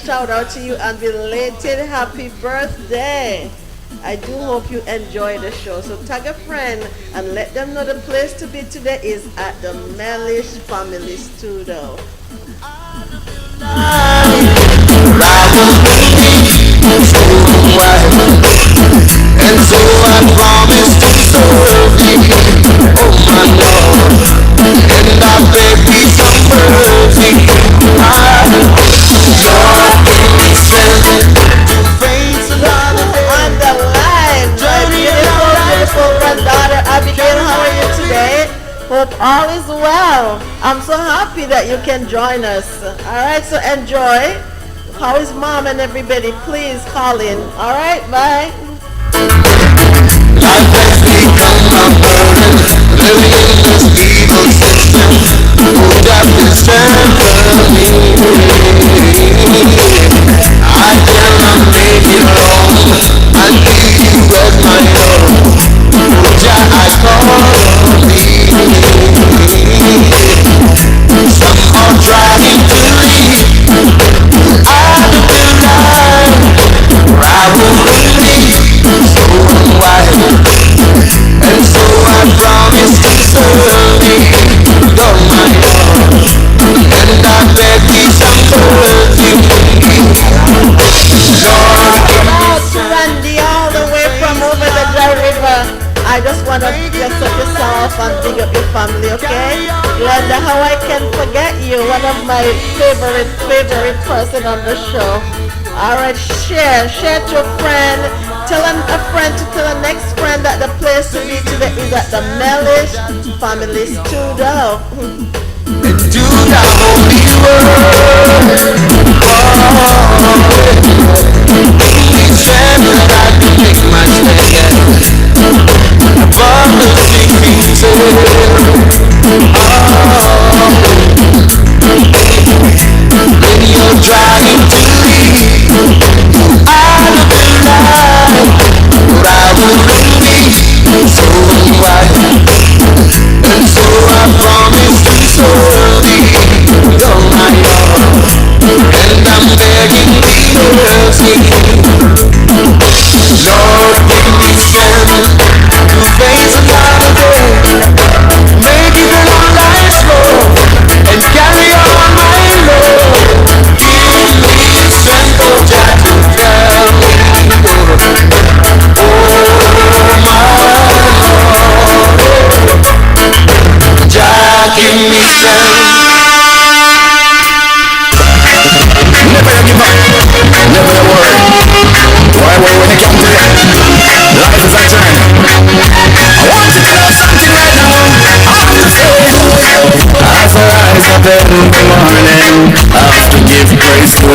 Shout out to you and belated happy birthday. I do hope you enjoy the show. So tag a friend and let them know the place to be today is at the Mellish Family Studio. And so I promise to serve you, oh my Lord, and I beg thee some mercy. Lord, give me strength to face another day. On the line, my beautiful granddaughter Abigail, how are you today? Hope all is well. I'm so happy that you can join us. Alright, so enjoy. How is mom and everybody? Please call in. Alright, bye. Life has become a burden, living in this evil system. Oh, darkness temper me. I cannot make it wrong. I need you as my own. Oh, Jah, I call on thee. Some are trying to leave out of the light, or I will believe. So wide, and so I promise to serve thee, oh my Lord, and I beg thee some mercy. Lord, to Randy all the way from over the Dry River. I just want to bless up yourself and dig up your family, okay? Glenda, how I can forget you, one of my favorite person on the show. Alright, share to a friend. Tell a friend to tell a next friend that the place to be today is at the Mellish Family Studio. do the holy word. Each time that I can make my stand above the things when you're trying to leave out of the light, but I will believe so wide, and so I promise to serve thee, oh my Lord, and I'm begging thee mercy. Lord, give me strength to face another day, make it a long life's road, and carry on my load. Give me strength, oh Jah, to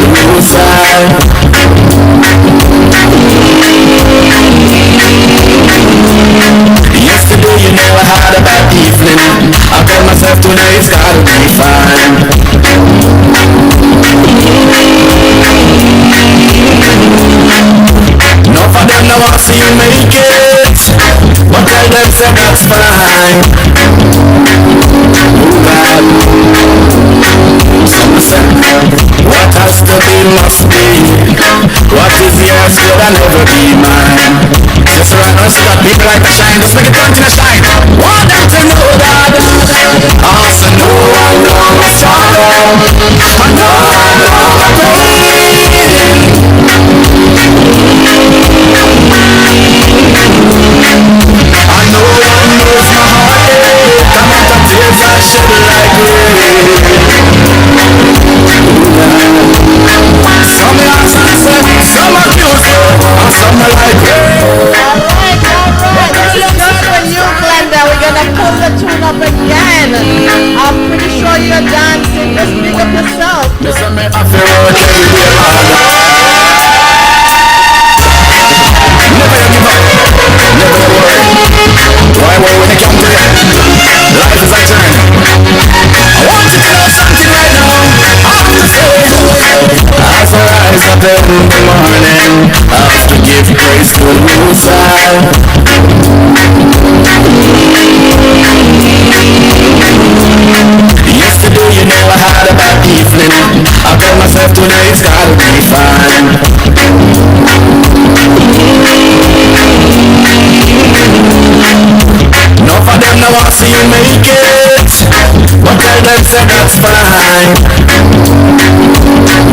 new side. Yesterday you know I had a bad evening. I told myself tonight's gotta be fine. Enough of them now want to see you make it, but tell them say that's fine. Oh God, some say what has to be must be. What is yours could never be mine. Just right now, see that people like to shine. Just make it continue to shine. Want them to know that also no one knows sorrow. I know my pain. I know one knows my heartache. Come out of tears I shed like rain. Some ask and say, some accuse me, and some like rain. Alright. This is just for you, Glenda. We're gonna pull the tune up again. I'm pretty sure you're dancing. Just pick up yourself. Listen me, I feel work every day, never give up, never worry. Why worry when it comes to it? Life is a journey. I want you to know something right now. I have to say, as I rise up in the morning, I have to give praise to the Most High. Yesterday you know I had a bad evening. I told myself tonight's gotta be fine. Enough of them now want to see you make it, but tell them say that's fine.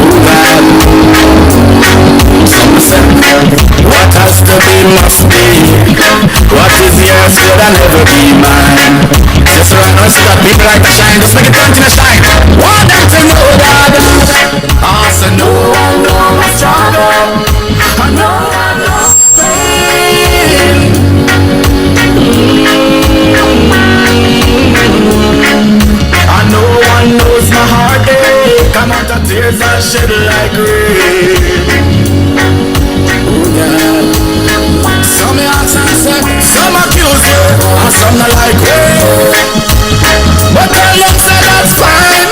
Oh God, some say what has to be must be. What is yours could never be mine. Just right now, see that people like to shine. Just make it continue to shine. Want them to know that also no one knows my struggle. I know pain. I know one knows my heartache. Come out of tears I shed like rain. Oh God. Some ask and say, some accuse me, and some not like me. But tell them say that's fine.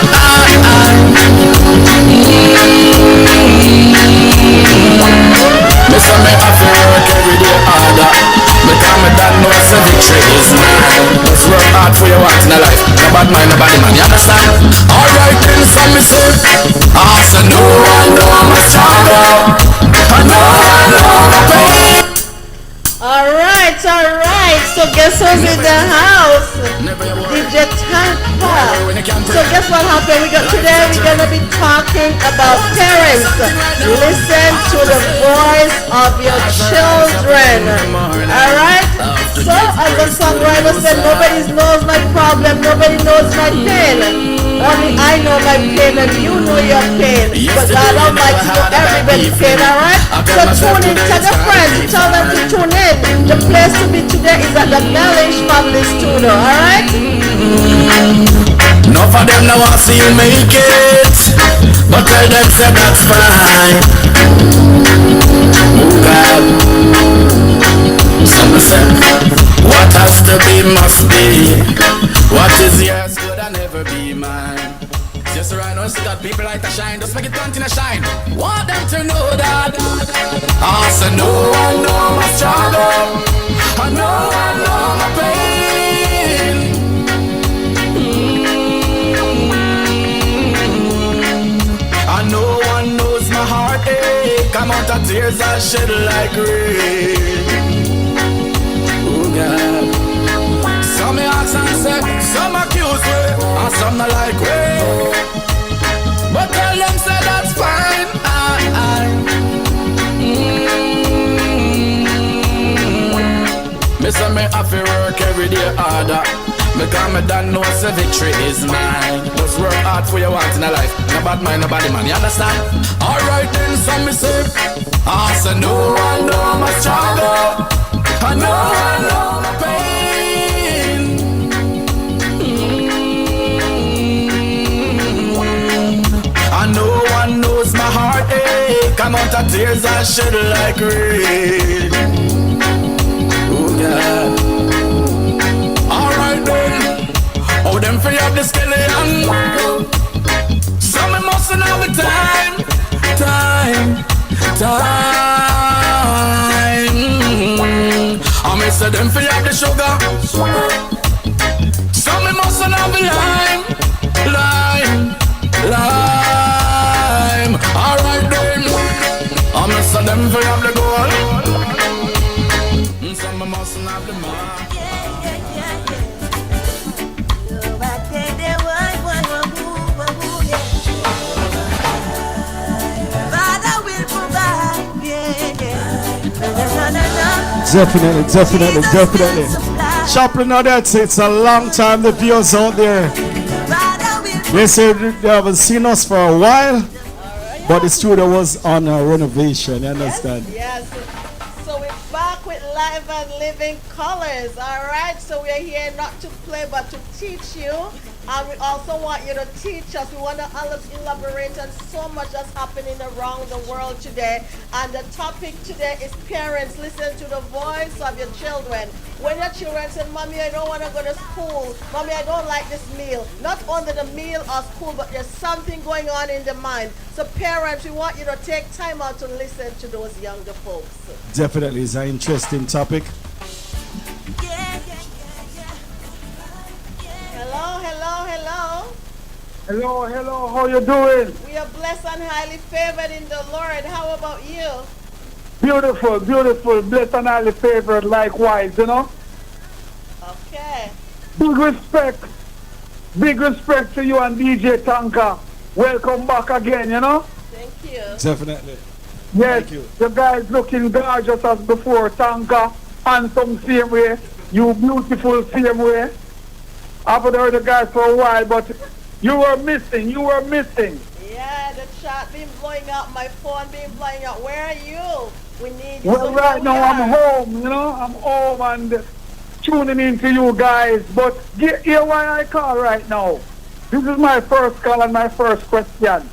Me say me have to work every day harder, because me don't know say victory is mine. Just work hard for your want in a life. No bad mind, no body man, you understand? Alright then, so me say, also no one know my struggle. I know my pain. Alright. So guess who's in the house? DJ Tampa. So guess what happened? Today we're gonna be talking about parents. Listen to the voice of your children. Alright? So as the songwriter said, nobody knows my problem, nobody knows my pain. Only I know my pain and you know your pain. But God Almighty knows everybody's pain, alright? So tune in, tell your friends, tell them to tune in. The place to be today is at the Mellish Family Studio, alright? Enough of them now want to see you make it, but tell them say that's fine. Oh God, some say what has to be must be. What is yours could never be mine. Just right now, see that people like to shine. Just make it continue to shine. Want them to know that also no one know my struggle. I know my pain. I know one knows my heartache. Come out of tears I shed like rain. Oh God. Some ask and say, some accuse me, and some not like me. But tell them say that's fine. Me say me have to work every day harder, because me don't know say victory is mine. Just work hard for your want in a life. No bad mind, no body man, you understand? Alright then, some me say, also no one know my struggle. I know my pain. I know one knows my heart. lot of tears I shed like rain. Oh God. Alright then. Oh, them free up the skeleton. Some me mustn't have the time. I may say them free up the sugar. Some me mustn't have the lime. Alright then. I may say them free up the gold. Some me mustn't have the man. Definitely. Chaplain, now that's it. It's a long time the viewers out there. They say they haven't seen us for a while, but the studio was on a renovation. You understand? Yes. So we're back with live and living colors. All right. So we're here not to play, but to teach you. And we also want you to teach us. We want to elaborate on so much that's happening around the world today. And the topic today is parents, listen to the voice of your children. When your children say, Mommy, I don't want to go to school. Mommy, I don't like this meal. Not only the meal or school, but there's something going on in the mind. So parents, we want you to take time out to listen to those younger folks. Definitely. It's an interesting topic. Hello. How you doing? We are blessed and highly favored in the Lord. How about you? Beautiful. Blessed and highly favored likewise, you know? Okay. Big respect to you and DJ Tanka. Welcome back again, you know? Thank you. Definitely. Yes, Thank you. the guys looking gorgeous as before. Tanka, handsome same way. You beautiful same way. I haven't heard the guys for a while, but you were missing. Yeah, the chat been blowing up, my phone been blowing up. Where are you? We need you. Well, right now I'm home, you know. I'm home and tuning in to you guys. But hear why I call right now. This is my first call and my first question.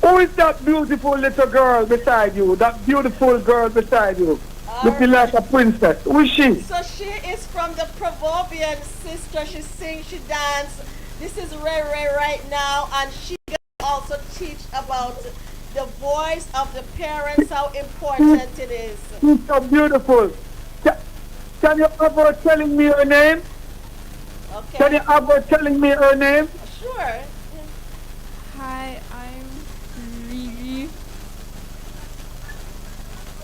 Who is that beautiful little girl beside you? That beautiful girl beside you? Looking like a princess. Who is she? So she is from the Provobian sister. She sings, she dances. This is Ray right now, and she can also teach about the voice of the parents, how important it is. She's so beautiful. Can you ever telling me her name? Okay. Can you ever telling me her name? Sure. Hi, I'm Riri.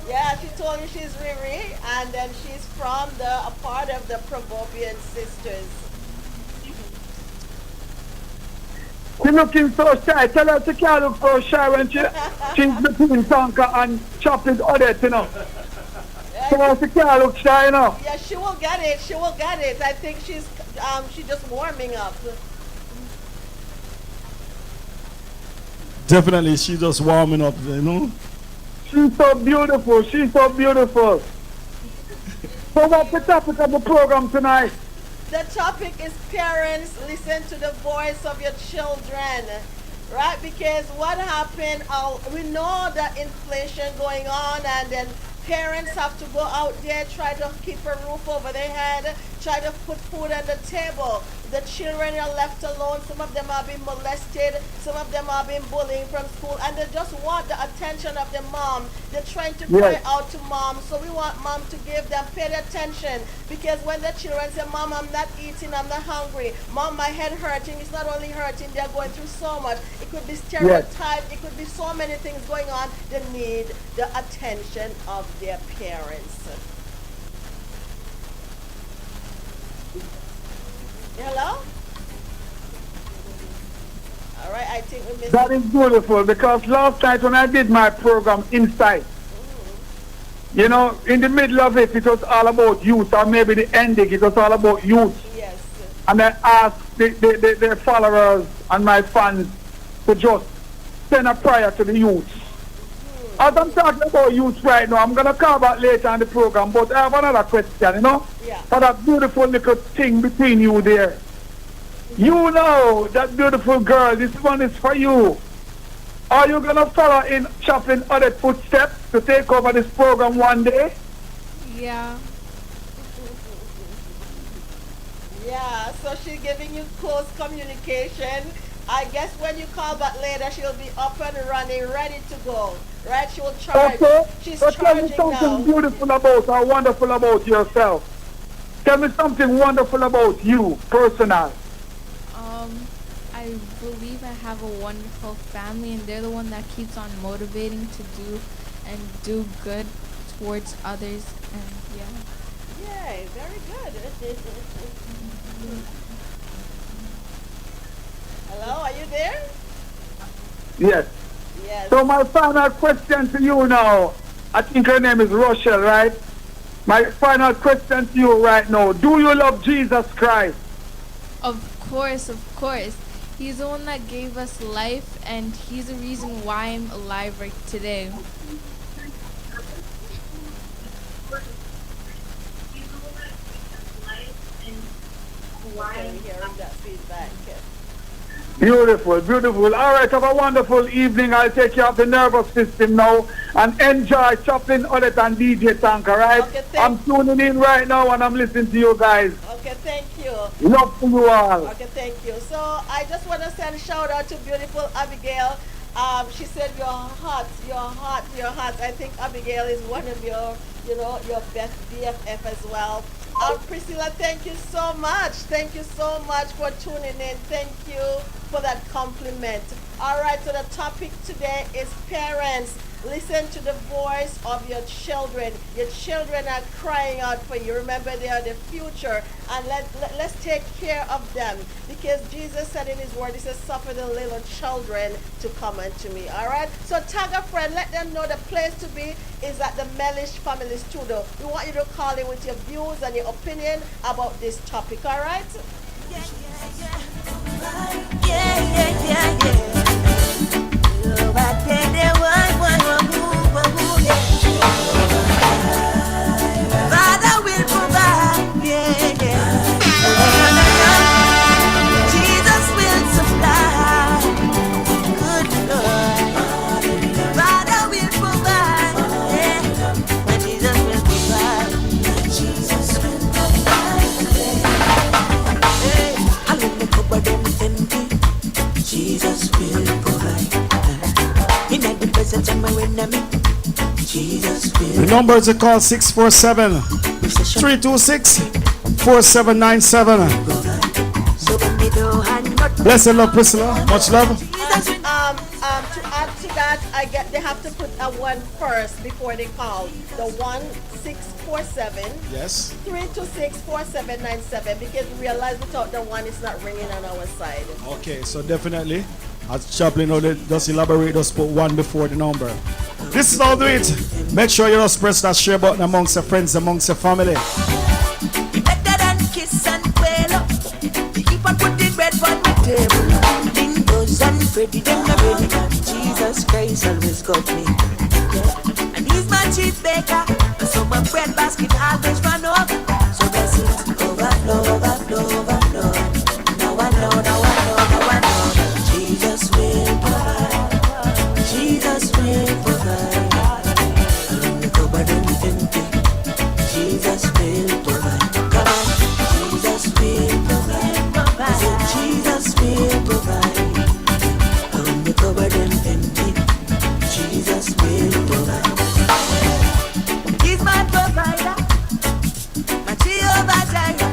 Yeah, she told you she's Riri, and then she's from a part of the Provobian sisters. She's looking so shy. Tell her she can't look so shy when she's between Tanka and Chocolate Odette, you know. So she can't look shy, you know. Yeah, she will get it. I think she's just warming up. Definitely, she's just warming up, you know. She's so beautiful. So what's the topic of the program tonight? The topic is parents, listen to the voice of your children, right? Because what happened, we know that inflation going on, and then parents have to go out there, try to keep a roof over their head, try to put food on the table. The children are left alone. Some of them are being molested. Some of them are being bullied from school, and they just want the attention of their mom. They're trying to cry out to mom. So we want mom to give them paid attention, because when the children say, Mom, I'm not eating, I'm not hungry. Mom, my head hurting. It's not only hurting, they're going through so much. It could be stereotype. It could be so many things going on. They need the attention of their parents. Hello? All right, I think we missed That is beautiful, because last night when I did my program Insight, you know, in the middle of it, it was all about youth, or maybe the ending, it was all about youth. Yes. And I asked the followers and my fans to just send a prayer to the youth. As I'm talking about youth right now, I'm going to call back later on the program, but I have another question, you know? Yeah. For that beautiful little thing between you there. You know, that beautiful girl, this one is for you. Are you gonna follow in Chaplain Odette footsteps to take over this program one day? Yeah. Yeah, so she's giving you close communication. I guess when you call back later, she'll be up and running, ready to go. Right? She will charge. Okay. She's So tell me charging something now. beautiful about or wonderful about yourself. Tell me something wonderful about you, personal. I believe I have a wonderful family, and they're the one that keeps on motivating to do good towards others, and yeah. Yay, very good. Hello, are you there? Yes. Yes. So my final question to you now, I think her name is Rochelle, right? My final question to you right now, do you love Jesus Christ? Of course, of course. He's the one that gave us life, and he's the reason why I'm alive right today. Okay, hearing that feedback. Beautiful, beautiful. All right, have a wonderful evening. I'll take care of the nervous system now and enjoy Chaplain Odette and DJ Tank, all right? Okay, I'm tuning in right now and I'm listening to you guys. Okay, thank you. Love to you all. Okay, thank you. So I just want to send a shout out to beautiful Abigail. She said you're hot, you're hot, you're hot. I think Abigail is one of your best BFF as well. Priscilla, thank you so much. Thank you so much for tuning in. Thank you for that compliment. All right, so the topic today is parents. Listen to the voice of your children. Your children are crying out for you. Remember, they are the future, and let's take care of them, because Jesus said in his word, he says, suffer the little children to come unto me. All right, so tag a friend, let them know the place to be is at the Mellish Family Studio. We want you to call in with your views and your opinion about this topic. All right. Father will provide, Jesus will supply, good Lord. Father will provide, and Jesus will provide, Jesus will provide. Hey, I will make up them empty. Jesus will provide. In the presence of my enemy, Jesus will. The number to call 647 326 4797. Blessed love, Priscilla. Much love. To add to that, they have to put a 1 first before they call. The 1647 Yes. 326 4797, because we realize without the 1 it's not ringing on our side. Okay, so definitely, as Chaplain Odette just elaborate, just put 1 before the number. This is how do it. Make sure you just press that share button amongst your friends, amongst your family. Better than kiss and quail up. Keep on putting bread on the table. Dingoes and Freddy, them not ready. Jesus Christ always got me. And he's my chief baker. So my bread basket always run over. So that's it. Overflow, overflow, overflow. Now I know, now I know, now I know. Jesus will provide. Jesus will provide. I'm the cupboard empty. Jesus will provide. Come on. Jesus will provide. I said Jesus will provide. I'm the cupboard empty. Jesus will provide. He's my provider, my Jehovah Jireh,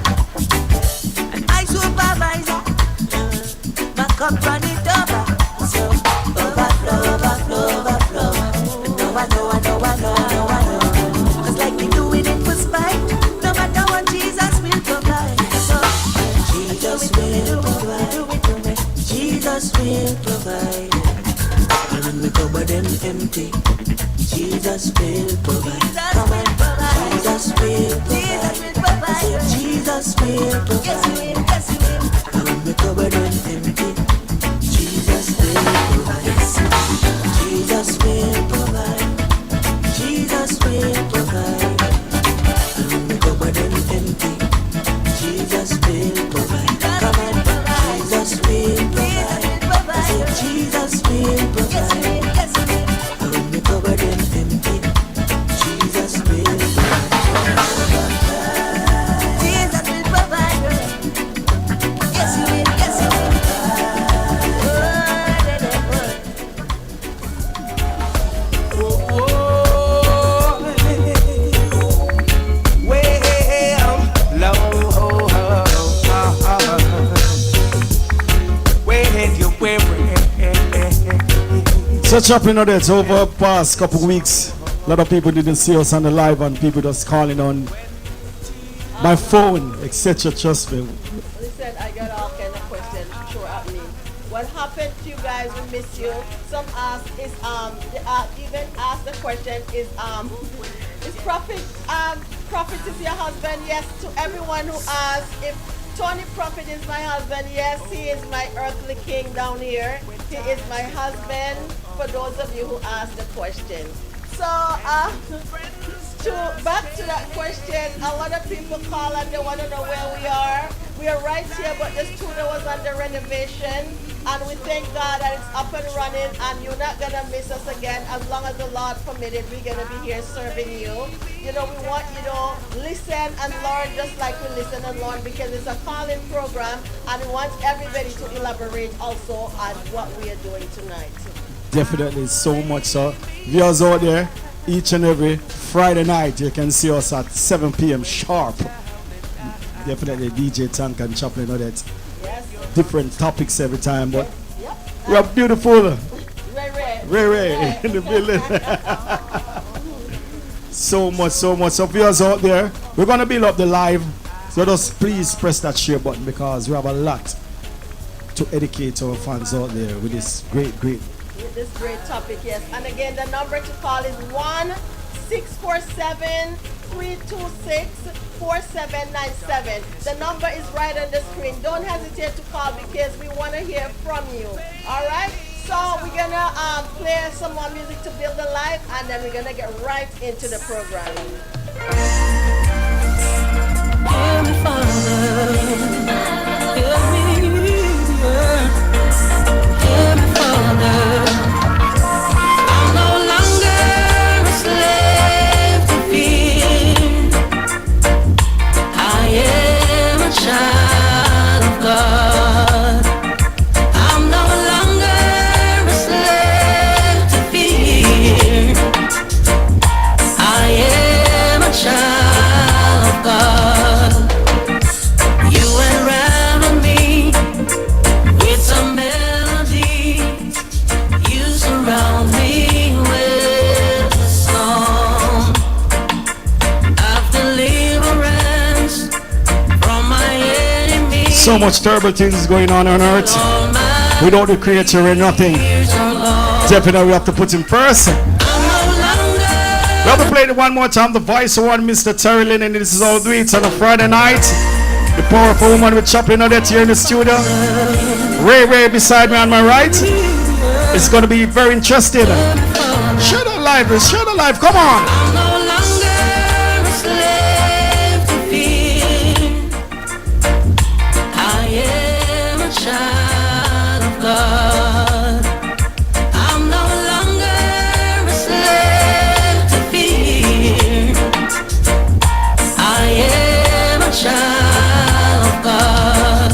and my supervisor. My cup run it over, so overflow, overflow, overflow. I know, I know, I know, I know, I know. 'Cause like we doing it for spite, no matter what Jesus will provide. So Jesus will provide. Jesus will provide. And when the cupboard empty, Jesus will provide. Come on, Jesus will provide. Jesus will provide. Yes, he will. Yes, he will. And when the cupboard empty, Jesus will provide. Jesus will provide. Jesus will provide. And when the cupboard empty, Jesus will provide. Come on, Jesus will provide. I said Jesus will provide. So Chaplain Odette, over the past couple weeks, a lot of people didn't see us on the live and people just calling on my phone, etc. Trust me. Listen, I got all kind of questions through at me. What happened to you guys? We miss you. Some ask is even ask the question is Prophet is your husband? Yes. To everyone who asked if Tony Prophet is my husband, yes, he is my earthly king down here. He is my husband. For those of you who asked the question. So back to that question, a lot of people call and they want to know where we are. We are right here, but the studio was under renovation, and we thank God that it's up and running, and you're not going to miss us again. As long as the Lord permitted, we're going to be here serving you. You know, we want you to listen and learn just like we listen and learn, because it's a calling program, and we want everybody to elaborate also on what we are doing tonight. Definitely so much so. Viewers out there, each and every Friday night you can see us at 7 p.m. sharp. Definitely DJ Tank and Chaplain Odette. Yes. Different topics every time, but we are beautiful. Ray in the building. So much. So viewers out there, we're gonna build up the live. So just please press that share button, because we have a lot to educate our fans out there with this great With this great topic, yes. And again, the number to call is 1-647-326-4797. The number is right on the screen. Don't hesitate to call, because we want to hear from you. All right? So we're going to play some more music to build the live, and then we're going to get right into the program. Hear me, Father. Hear me, hear me, Father. I'm no longer a slave to fear. I am a child of God. I'm no longer a slave to fear. I am a child of God. You enwrap me with some melody. You surround me with a song of deliverance from my enemies. So much terrible things going on earth. All my Without the creator, we're nothing. fears are lost. Definitely we have to put him first. I'm no longer We have to play it one more time. The voice of one Mr. Terry Lynn, and this is all do it on a Friday night. The powerful woman with Chaplain Odette here in the studio. Ray beside me on my right. It's going to be very interesting. Share the live, come on. I'm no longer a slave to fear. I am a child of God. I'm no longer a slave to fear. I am a child of God.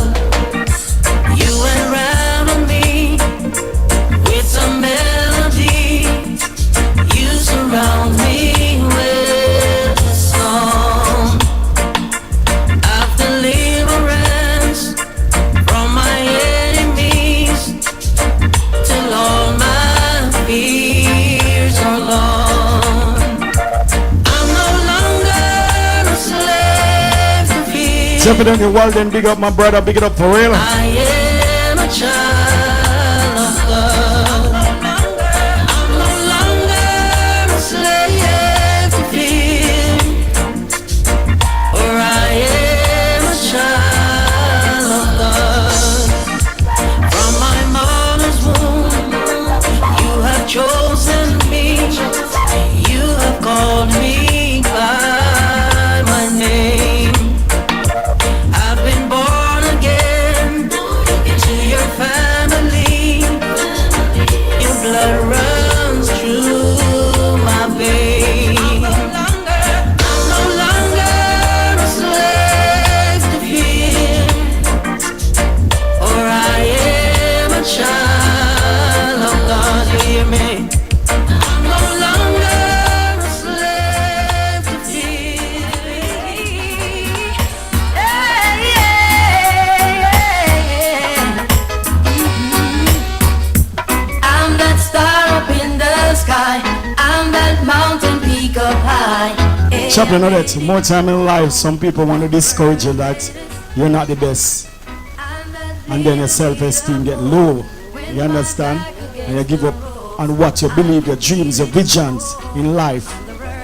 You enwrap me with some melody. You surround me with a song of deliverance from my enemies, till all my fears are gone. I'm no longer a slave to fear. Definitely well then, big up my brother, big it up for real. I am a child of God. I'm no longer a slave to fear, for I am a child of God. From my mother's womb, you have chosen me. You have called me by my name. I've been born again Chaplain Odette, more time in life, some people want to discourage you that you're not the best. And then your self-esteem get low. You understand? And you give up on what you believe, your dreams, your visions in life.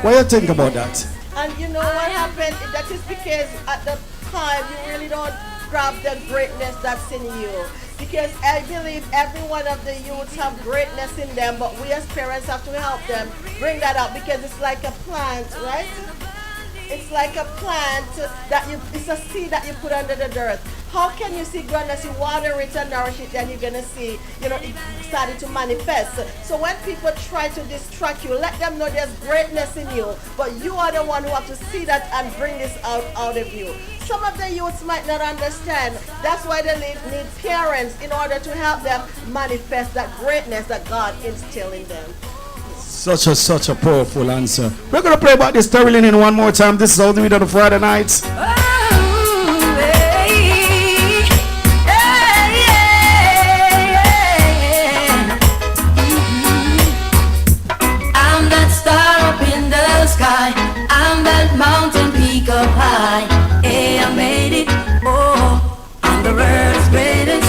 What do you think about that? And you know what happened? That is because at the time you really don't grab the greatness that's in you. Because I believe every one of the youths have greatness in them, but we as parents have to help them bring that out, because it's like a plant, right? It's like a plant that it's a seed that you put under the dirt. How can you see goodness? You water it and nourish it, then you're gonna see, it starting to manifest. So when people try to distract you, let them know there's greatness in you, but you are the one who have to see that and bring this out of you. Some of the youths might not understand. That's why they need parents in order to help them manifest that greatness that God instilled in them. Such a powerful answer. We're gonna play about this Sterling in one more time. This is all the way to the Friday nights. I'm that star up in the sky. I'm that mountain peak up high. Hey, I made it. Oh, I'm the world's greatest.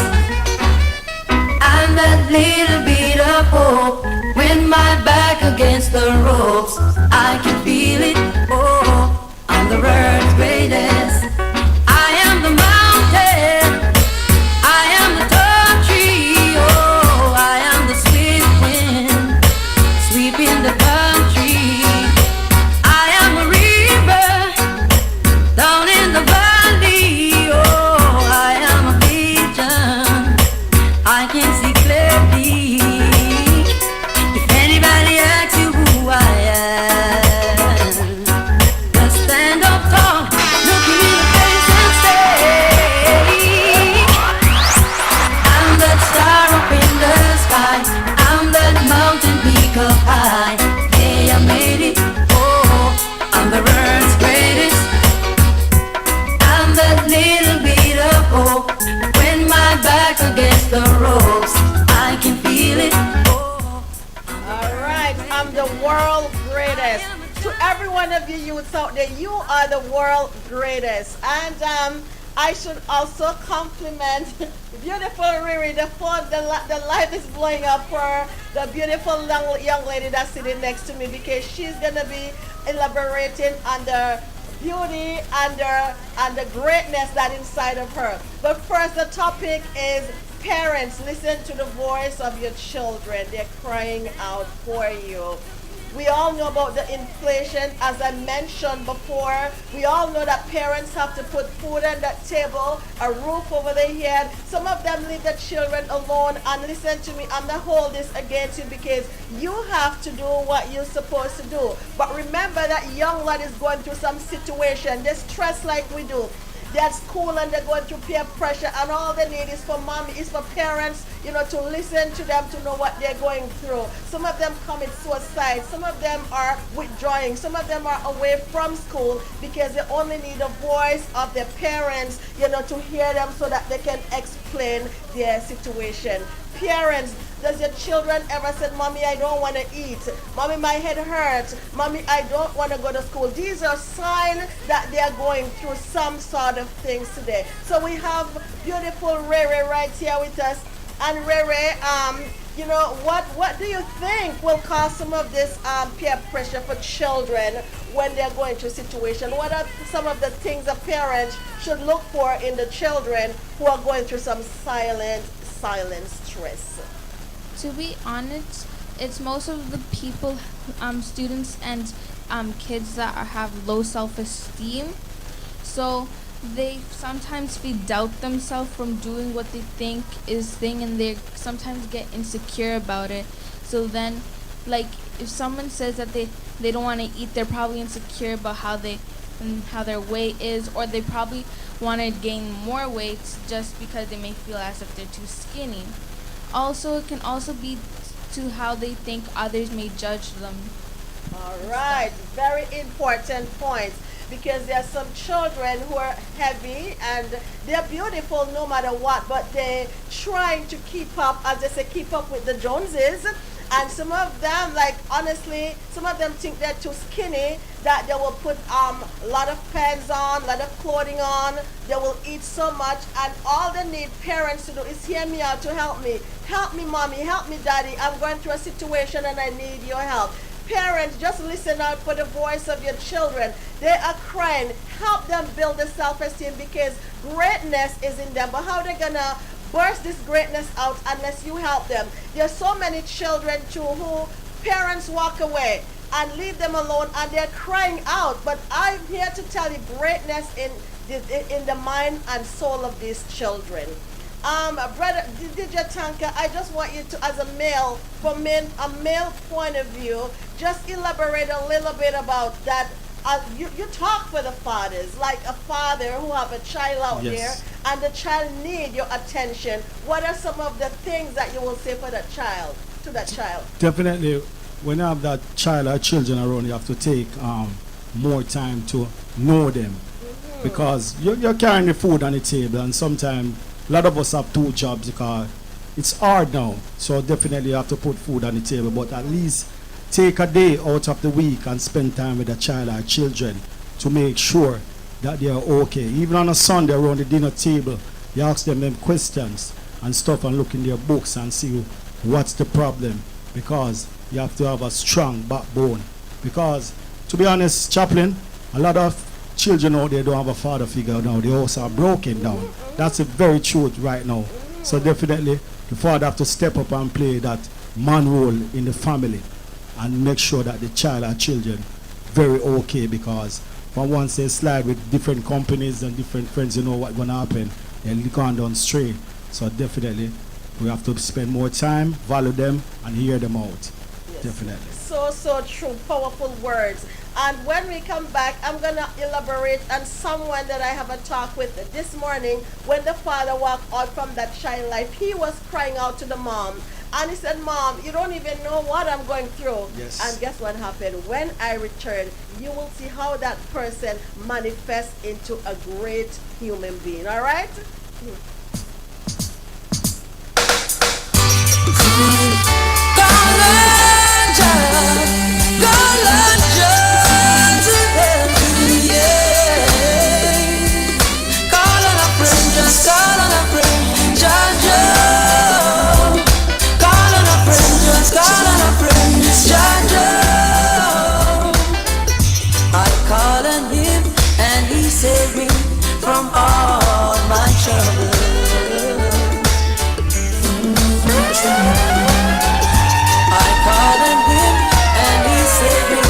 I'm that little bit of hope. When my back against the ropes, I can feel it. Oh, I'm the world's greatest. I am the mountain. I am the tall tree. Oh, I am the swift wind sweeping the country. I am a river down in the valley. Oh, I am a vision. I can see clearly. If anybody asks you who I am, just stand up tall, look me in the face and say, I'm that star up in the sky. I'm that mountain peak up high. Hey, I made it. Oh, I'm the world's greatest. I'm that little bit of hope. When my back against the ropes, I can feel it. Oh, Alright, I'm the world greatest. To every one of you youths out there, you are the world greatest. And I should also compliment beautiful Riri. The light is blowing up for the beautiful young lady that's sitting next to me, because she's going to be elaborating on the beauty and the greatness that inside of her. But first, the topic is parents. Listen to the voice of your children. They're crying out for you. We all know about the inflation, as I mentioned before. We all know that parents have to put food on that table, a roof over their head. Some of them leave their children alone. And listen to me, I'm not holding this against you, because you have to do what you're supposed to do. But remember that young lad is going through some situation. They're stressed like we do. They're at school and they're going through peer pressure, and all they need is for mommy, is for parents, to listen to them, to know what they're going through. Some of them commit suicide. Some of them are withdrawing. Some of them are away from school because they only need a voice of their parents, to hear them so that they can explain their situation. Parents, does your children ever say, Mommy, I don't want to eat. Mommy, my head hurts. Mommy, I don't want to go to school. These are signs that they are going through some sort of things today. So we have beautiful Rere right here with us. And Rere, what do you think will cause some of this peer pressure for children when they're going through a situation? What are some of the things a parent should look for in the children who are going through some silent stress? To be honest, it's most of the people, students and kids that have low self-esteem. So they sometimes feel doubt themselves from doing what they think is thing, and they sometimes get insecure about it. So then, like, if someone says that they don't want to eat, they're probably insecure about how their weight is, or they probably want to gain more weight just because they may feel as if they're too skinny. Also, it can also be to how they think others may judge them. All right, very important point, because there are some children who are heavy and they're beautiful no matter what, but they're trying to keep up, as they say, keep up with the Joneses, And some of them, like honestly, some of them think they're too skinny that they will put a lot of pants on, a lot of clothing on. They will eat so much, and all they need parents to do is hear me out to help me. Help me, mommy. Help me, daddy. I'm going through a situation and I need your help. Parents, just listen out for the voice of your children. They are crying. Help them build the self-esteem because greatness is in them. But how they gonna burst this greatness out unless you help them? There's so many children too who parents walk away and leave them alone and they're crying out. But I'm here to tell you greatness in the mind and soul of these children. Brother DJ Tanka, I just want you to, as a male, from a male point of view, just elaborate a little bit about that. You talk for the fathers, like a father who have a child out Yes. there, and the child need your attention. What are some of the things that you will say for the child, to that child? Definitely, when you have that child or children around, you have to take more time to know them. Because you're carrying the food on the table, and sometimes a lot of us have two jobs because it's hard now. So definitely you have to put food on the table, but at least take a day out of the week and spend time with the child or children to make sure that they are okay. Even on a Sunday around the dinner table, you ask them questions and stuff and look in their books and see what's the problem, because you have to have a strong backbone. Because to be honest, Chaplain, a lot of children out there don't have a father figure now. They also are broken down. That's the very truth right now. So definitely the father have to step up and play that man role in the family and make sure that the child or children very okay, because from once they slide with different companies and different friends, you know what's gonna happen. They'll gone down straight. So definitely we have to spend more time, value them and hear them out. Yes. Definitely. So true, powerful words. And when we come back, I'm going to elaborate on someone that I have a talk with this morning. When the father walked out from that child life, he was crying out to the mom. And he said, Mom, you don't even know what I'm going through. Yes. And guess what happened? When I return, you will see how that person manifests into a great human being. All right? Save me from all my troubles. I called on him and he saved me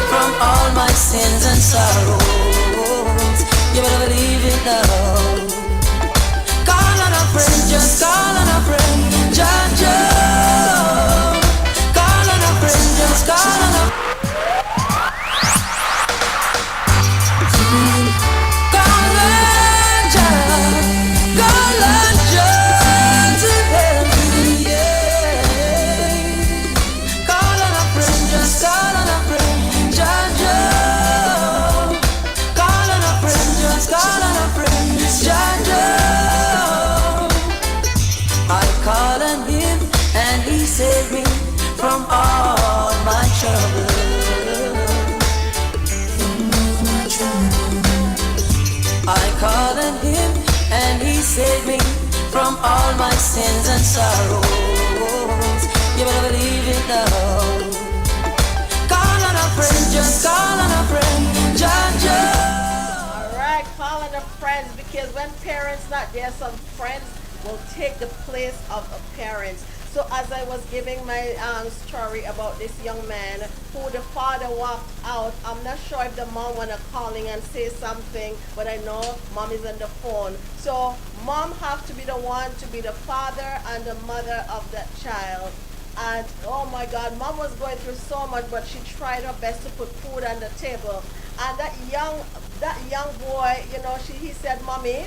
from all my sins and sorrows. You better believe it now. Call on a friend, just call on a friend, John Joe. Call on a friend, just call on a friend. Save me from all my troubles. I called on him and he saved me from all my sins and sorrows. You better believe it now. Call on a friend, just call on a friend, John Joe. Alright, call on a friend, because when parents not there, some friends will take the place of parents. So as I was giving my story about this young man who the father walked out, I'm not sure if the mom wanna calling and say something, but I know mom is on the phone. So mom have to be the one to be the father and the mother of that child. And oh my God, mom was going through so much, but she tried her best to put food on the table. And that young boy, you know, he said, Mommy,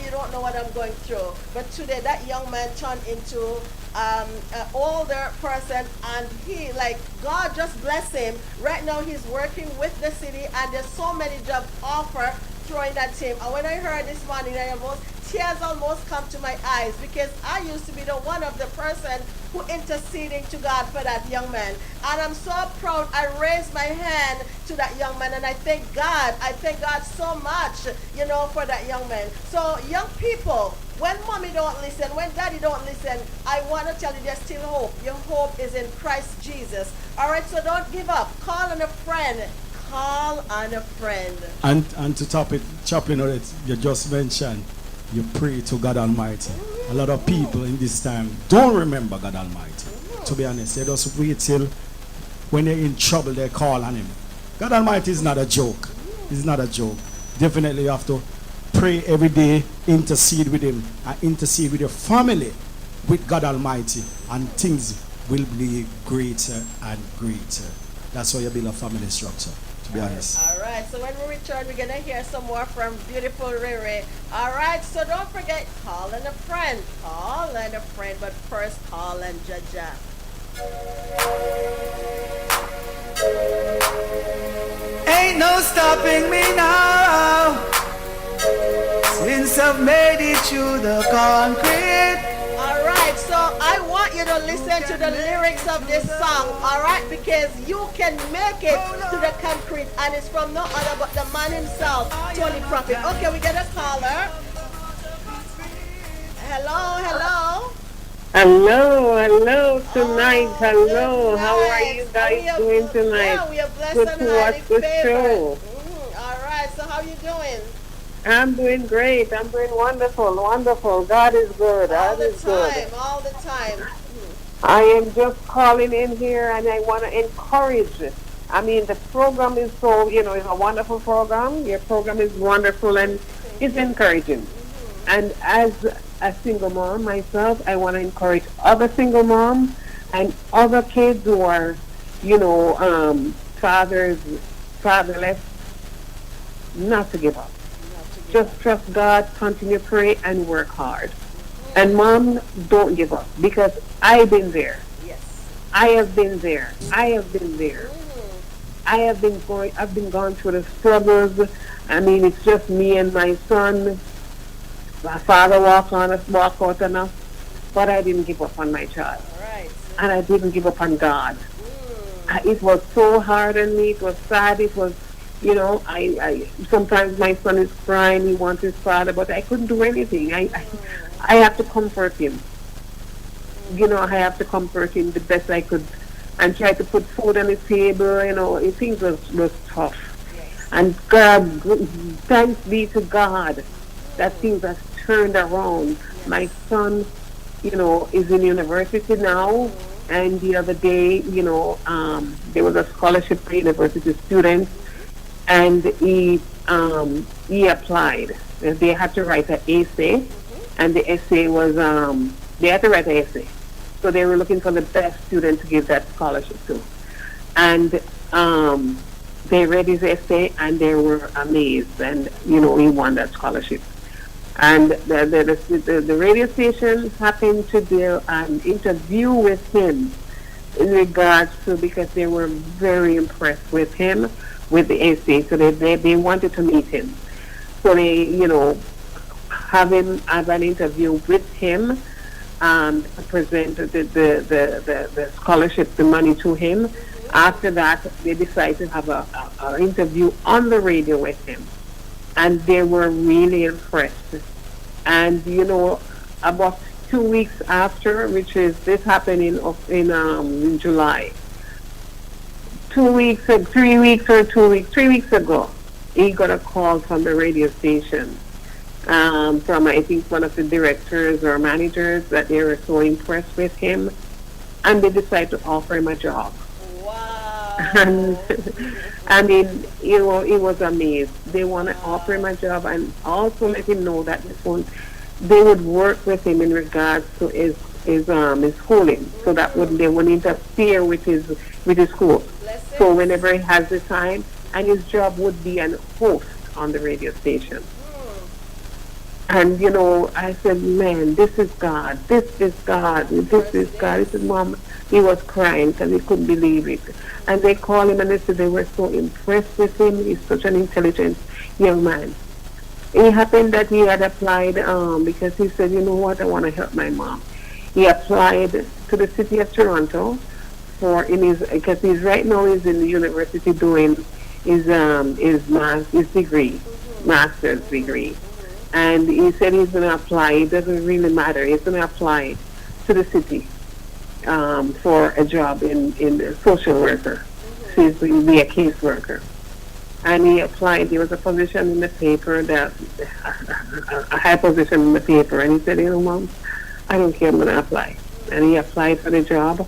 you don't know what I'm going through. But today that young man turned into an older person, and he, like, God just bless him. Right now he's working with the city, and there's so many job offer throwing at him. And when I heard this morning, tears almost come to my eyes because I used to be the one of the person who interceding to God for that young man. And I'm so proud I raised my hand to that young man, and I thank God. I thank God so much, for that young man. So young people, when mommy don't listen, when daddy don't listen, I want to tell you there's still hope. Your hope is in Christ Jesus. All right, so don't give up. Call on a friend. Call on a friend. And to top it, Chaplain, that you just mentioned, you pray to God Almighty. A lot of people in this time don't remember God Almighty. To be honest, they just wait till when they're in trouble, they call on Him. God Almighty is not a joke. It's not a joke. Definitely you have to pray every day, intercede with Him, and intercede with your family, with God Almighty, and things will be greater and greater. That's how you build a family structure, to be honest. All right, so when we return, we're going to hear some more from beautiful Riri. All right, so don't forget, call on a friend. Call on a friend, but first call on Jaja. Ain't no stopping me now, since I've made it through the concrete. All right, so I want you to listen to the lyrics of this song, all right, because you can make it to the concrete, and it's from no other but the man himself, Tony Prophet. Okay, we get a caller. Hello. Hello tonight. Hello. How are you guys doing tonight? Yeah, we are blessed Good and to highly watch the favored. show. All right, so how you doing? I'm doing great. I'm doing wonderful. God is good. All God the is good. time, all the time. I am just calling in here and I want to encourage. I mean, the program is so, it's a wonderful program. Your program is wonderful and it's encouraging. And as a single mom myself, I want to encourage other single moms and other kids who are, fatherless, not to give up. Just trust God, continue to pray, and work hard. And mom, don't give up, because I've been there. Yes. I have been there. I've been gone through the struggles. I mean, it's just me and my son. My father walked out on us, but I didn't give up on my child. Right. And I didn't give up on God. It was so hard on me. It was sad. It was, I sometimes my son is crying. He wants his father, but I couldn't do anything. I have to comfort him. I have to comfort him the best I could, and try to put food on his table. Things was tough. Yes. And God, thanks be to God that things have turned around. My son, is in university now, and the other day, there was a scholarship for university students, and he applied. They had to write an essay, and the essay was, they had to write an essay. So they were looking for the best student to give that scholarship to. And they read his essay, and they were amazed, and, he won that scholarship. And the radio station happened to do an interview with him in regards to, because they were very impressed with him, with the essay, so they wanted to meet him. So they, have an interview with him, present the scholarship, the money to him. After that, they decided to have an interview on the radio with him. And they were really impressed. And about 2 weeks after, which is this happened in July, 3 weeks ago, he got a call from the radio station, from I think one of the directors or managers, that they were so impressed with him, and they decided to offer him a job. Wow. And he was amazed. They want to offer him a job and also let him know that they would work with him in regards to his schooling, so that they wouldn't interfere with his school. So whenever he has the time, and his job would be an host on the radio station. And I said, man, this is God. This is God. This is God. He said, Mom, he was crying because he couldn't believe it. And they called him and they said they were so impressed with him. He's such an intelligent young man. It happened that he had applied because he said, you know what, I want to help my mom. He applied to the city of Toronto for in his because he's right now he's in the university doing his degree, master's degree, and he said he's going to apply. It doesn't really matter. He's going to apply to the city for a job in a social worker. So he's going to be a caseworker. And he applied. There was a position in the paper that a high position in the paper, and he said, you know, Mom, I don't care. I'm going to apply. And he applied for the job,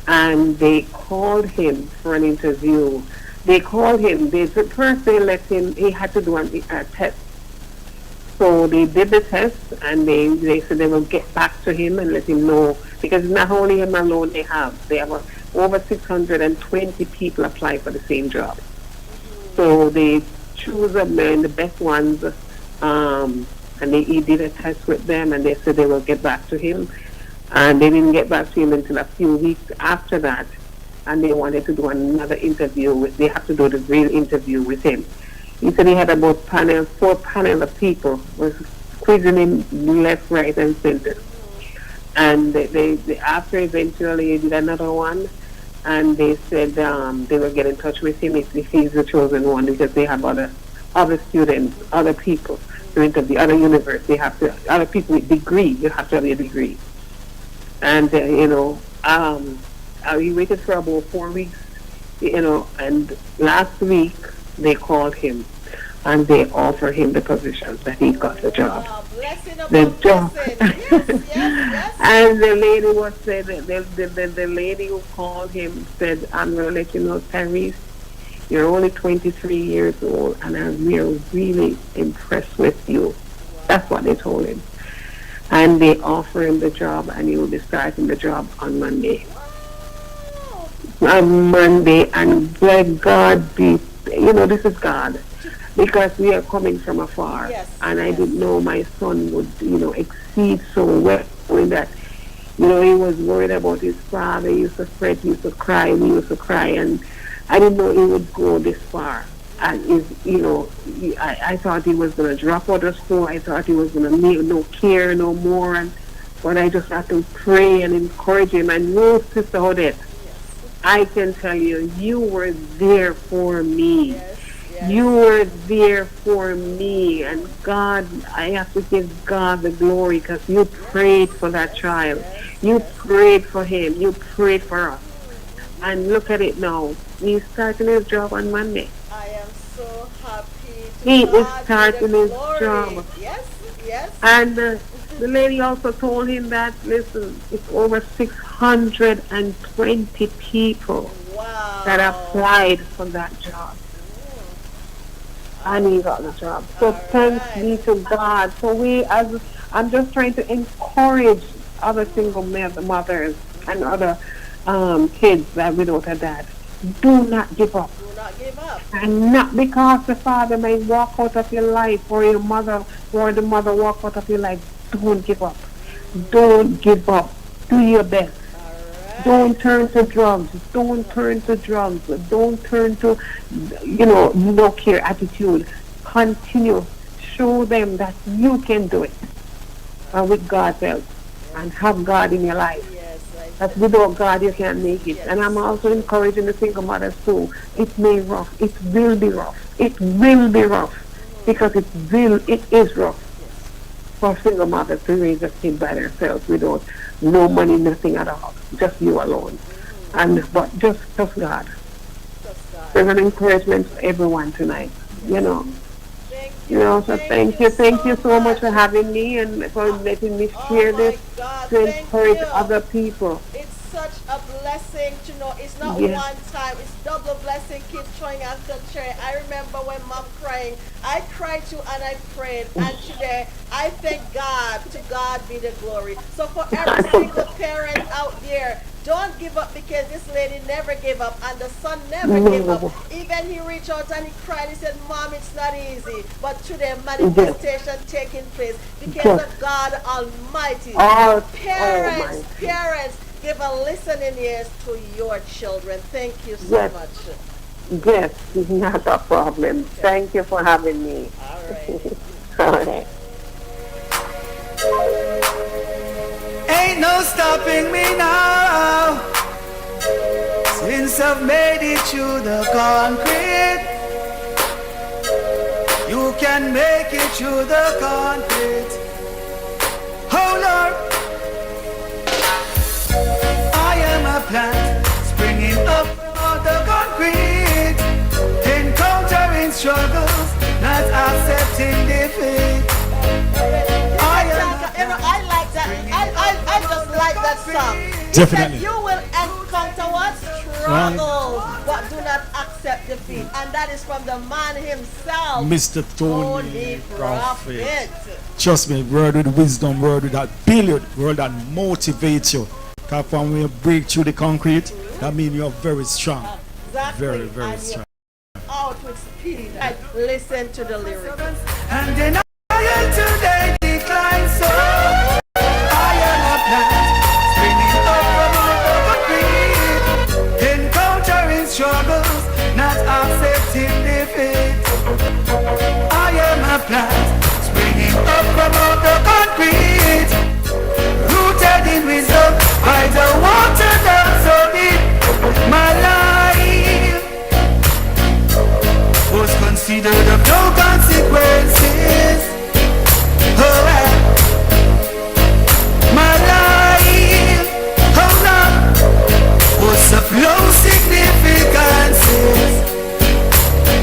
and they called him for an interview. They called him. First they let him. He had to do a test. So they did the test, and they said they will get back to him and let him know, because not only him alone they have over 620 people apply for the same job. So they choose the best ones, and he did a test with them, and they said they will get back to him. And they didn't get back to him until a few weeks after that, and they wanted to do another interview. They have to do the real interview with him. He said he had about 4 panel of people was quizzing him left, right, and center. And they after eventually he did another one, and they said they will get in touch with him if he's the chosen one, because they have other students, other people to interview, other universities. They have to other people with degree. You have to have a degree, and we waited for about 4 weeks, and last week they called him and they offered him the position that he got the job. The job. Yes. And the lady was said, the lady who called him said, I'm going to let you know, Tyrese, you're only 23 years old, and we are really impressed with you. That's what they told him. And they offered him the job, and he will be starting the job on Monday. On Monday, and let God be, this is God. Because we are coming from afar, and I didn't know my son would, exceed so well in that. He was worried about his father. He used to fret, he used to cry, we used to cry, and I didn't know he would go this far. And I thought he was going to drop out of school. I thought he was going to need no care no more. But I just had to pray and encourage him. And you, Sister Odette, I can tell you, you were there for me. You were there for me, and God, I have to give God the glory, because you prayed for that child. You prayed for him. You prayed for us. And look at it now. He's starting his job on Monday. I am so happy. He is starting his job. Yes. And the lady also told him that, listen, it's over 620 people that applied for that job. And he got the job. So thanks be to God. So I'm just trying to encourage other single mothers and other kids that without a dad. Do not give up. Do not give up. And not because the father may walk out of your life, or your mother or the mother walk out of your life. Don't give up. Don't give up. Do your best. Don't turn to drugs. Don't turn to drugs. Don't turn to, no care attitude. Continue. Show them that you can do it. And with God's help. And have God in your life. That without God you can't make it. And I'm also encouraging the single mothers too. It may rough. It will be rough. It will be rough. Because it is rough for single mothers to raise a kid by themselves without no money, nothing at all. Just you alone. But just God. There's an encouragement for everyone tonight. So thank you so much for having me and for letting me share this to encourage other people. It's such a blessing to know it's not one time, it's double blessing. Keep trying after trying. I remember when Mom crying, I cried too and I prayed, and today I thank God. To God be the glory. So for every single parent out there, don't give up, because this lady never gave up and the son never gave up. Even he reached out and he cried. He said, Mom, it's not easy. But today, manifestation taking place because of God Almighty. Parents, give a listening ears to your children. Thank you so much. Yes, not a problem. Thank you for having me. All right. All right. Ain't no stopping me now. Since I've made it through the concrete, you can make it through the concrete. Oh Lord, I am a plant springing up from the concrete, encountering struggles, not accepting defeat. I like that. I just like that song. Definitely. He said, you will encounter what? Struggles, but do not accept defeat. And that is from the man himself, Mr. Tony Tony Prophet. Prophet. Trust me, word with wisdom, word with that billion, word that motivates you. Because when we break through the concrete, that means you're very strong. Exactly. Very, very And strong. you're out with speed. Right. Listen to the lyrics. And denial today declines, so I am a plant springing up from out the concrete, encountering struggles, not accepting defeat. I am a plant springing up from out the concrete, rooted in wisdom by the water that so deep. My life was considered of no consequences. Oh, my life, oh no, was of no significances.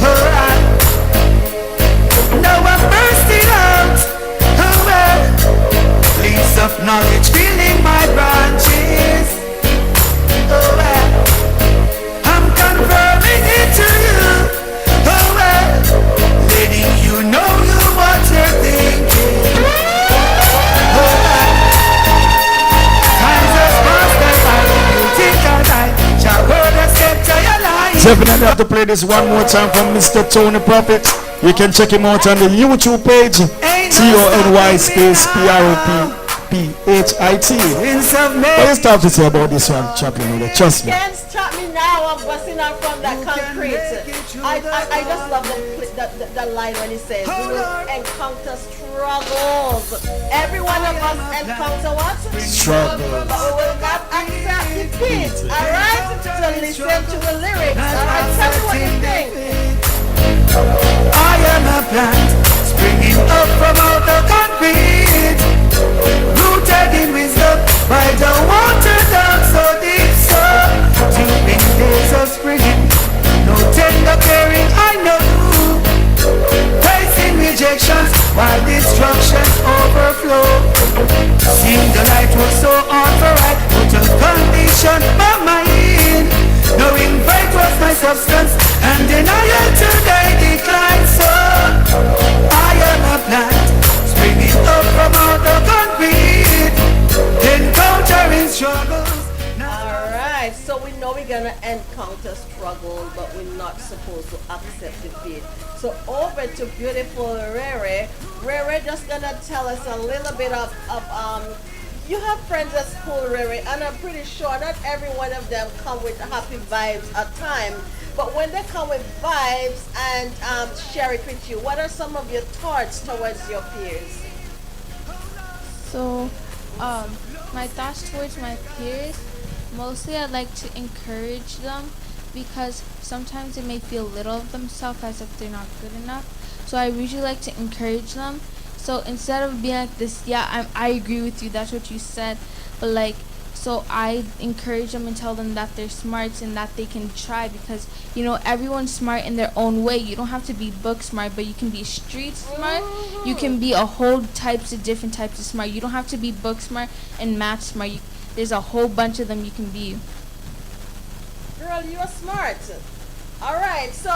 Oh, now I'm bursting out. Oh, leaves of knowledge filling my branches. Oh, I'm confirming it to you. Oh, letting you know what you're thinking. Definitely have to play this one more time from Mr. Tony Prophet. You can check him out on the YouTube page, TONY space PROPPHIT. What is time to say about this one, Chaplain? Trust me. Can't stop me now. I'm busting out from that concrete. I just love the line when he says we will encounter struggles. Every one of us encounter what? Struggles. But we will not accept defeat. Alright? So listen to the lyrics. Alright? Tell me what you think. I am a plant springing up from out the concrete, rooted in wisdom by the water down so deep. So deep in days of springing, no tender caring I know, facing rejections while destructions overflow. Seeing the light was so hard for right, but a condition my mind, knowing faith was my substance and denial today declines. So I am a plant springing up from out the concrete, encountering struggles. Alright, so we know we're gonna encounter struggle, but we're not supposed to accept defeat. So over to beautiful Rere. Rere just gonna tell us a little bit of you have friends at school, Rere, and I'm pretty sure not every one of them come with happy vibes at time. But when they come with vibes and share it with you, what are some of your thoughts towards your peers? So, my thoughts towards my peers, mostly I like to encourage them because sometimes they may feel little of themselves as if they're not good enough. So I usually like to encourage them. So instead of being like this, yeah, I agree with you, that's what you said, but like, so I encourage them and tell them that they're smart and that they can try because, you know, everyone's smart in their own way. You don't have to be book smart, but you can be street smart. You can be a whole different types of smart. You don't have to be book smart and math smart. There's a whole bunch of them you can be. Girl, you're smart. Alright, so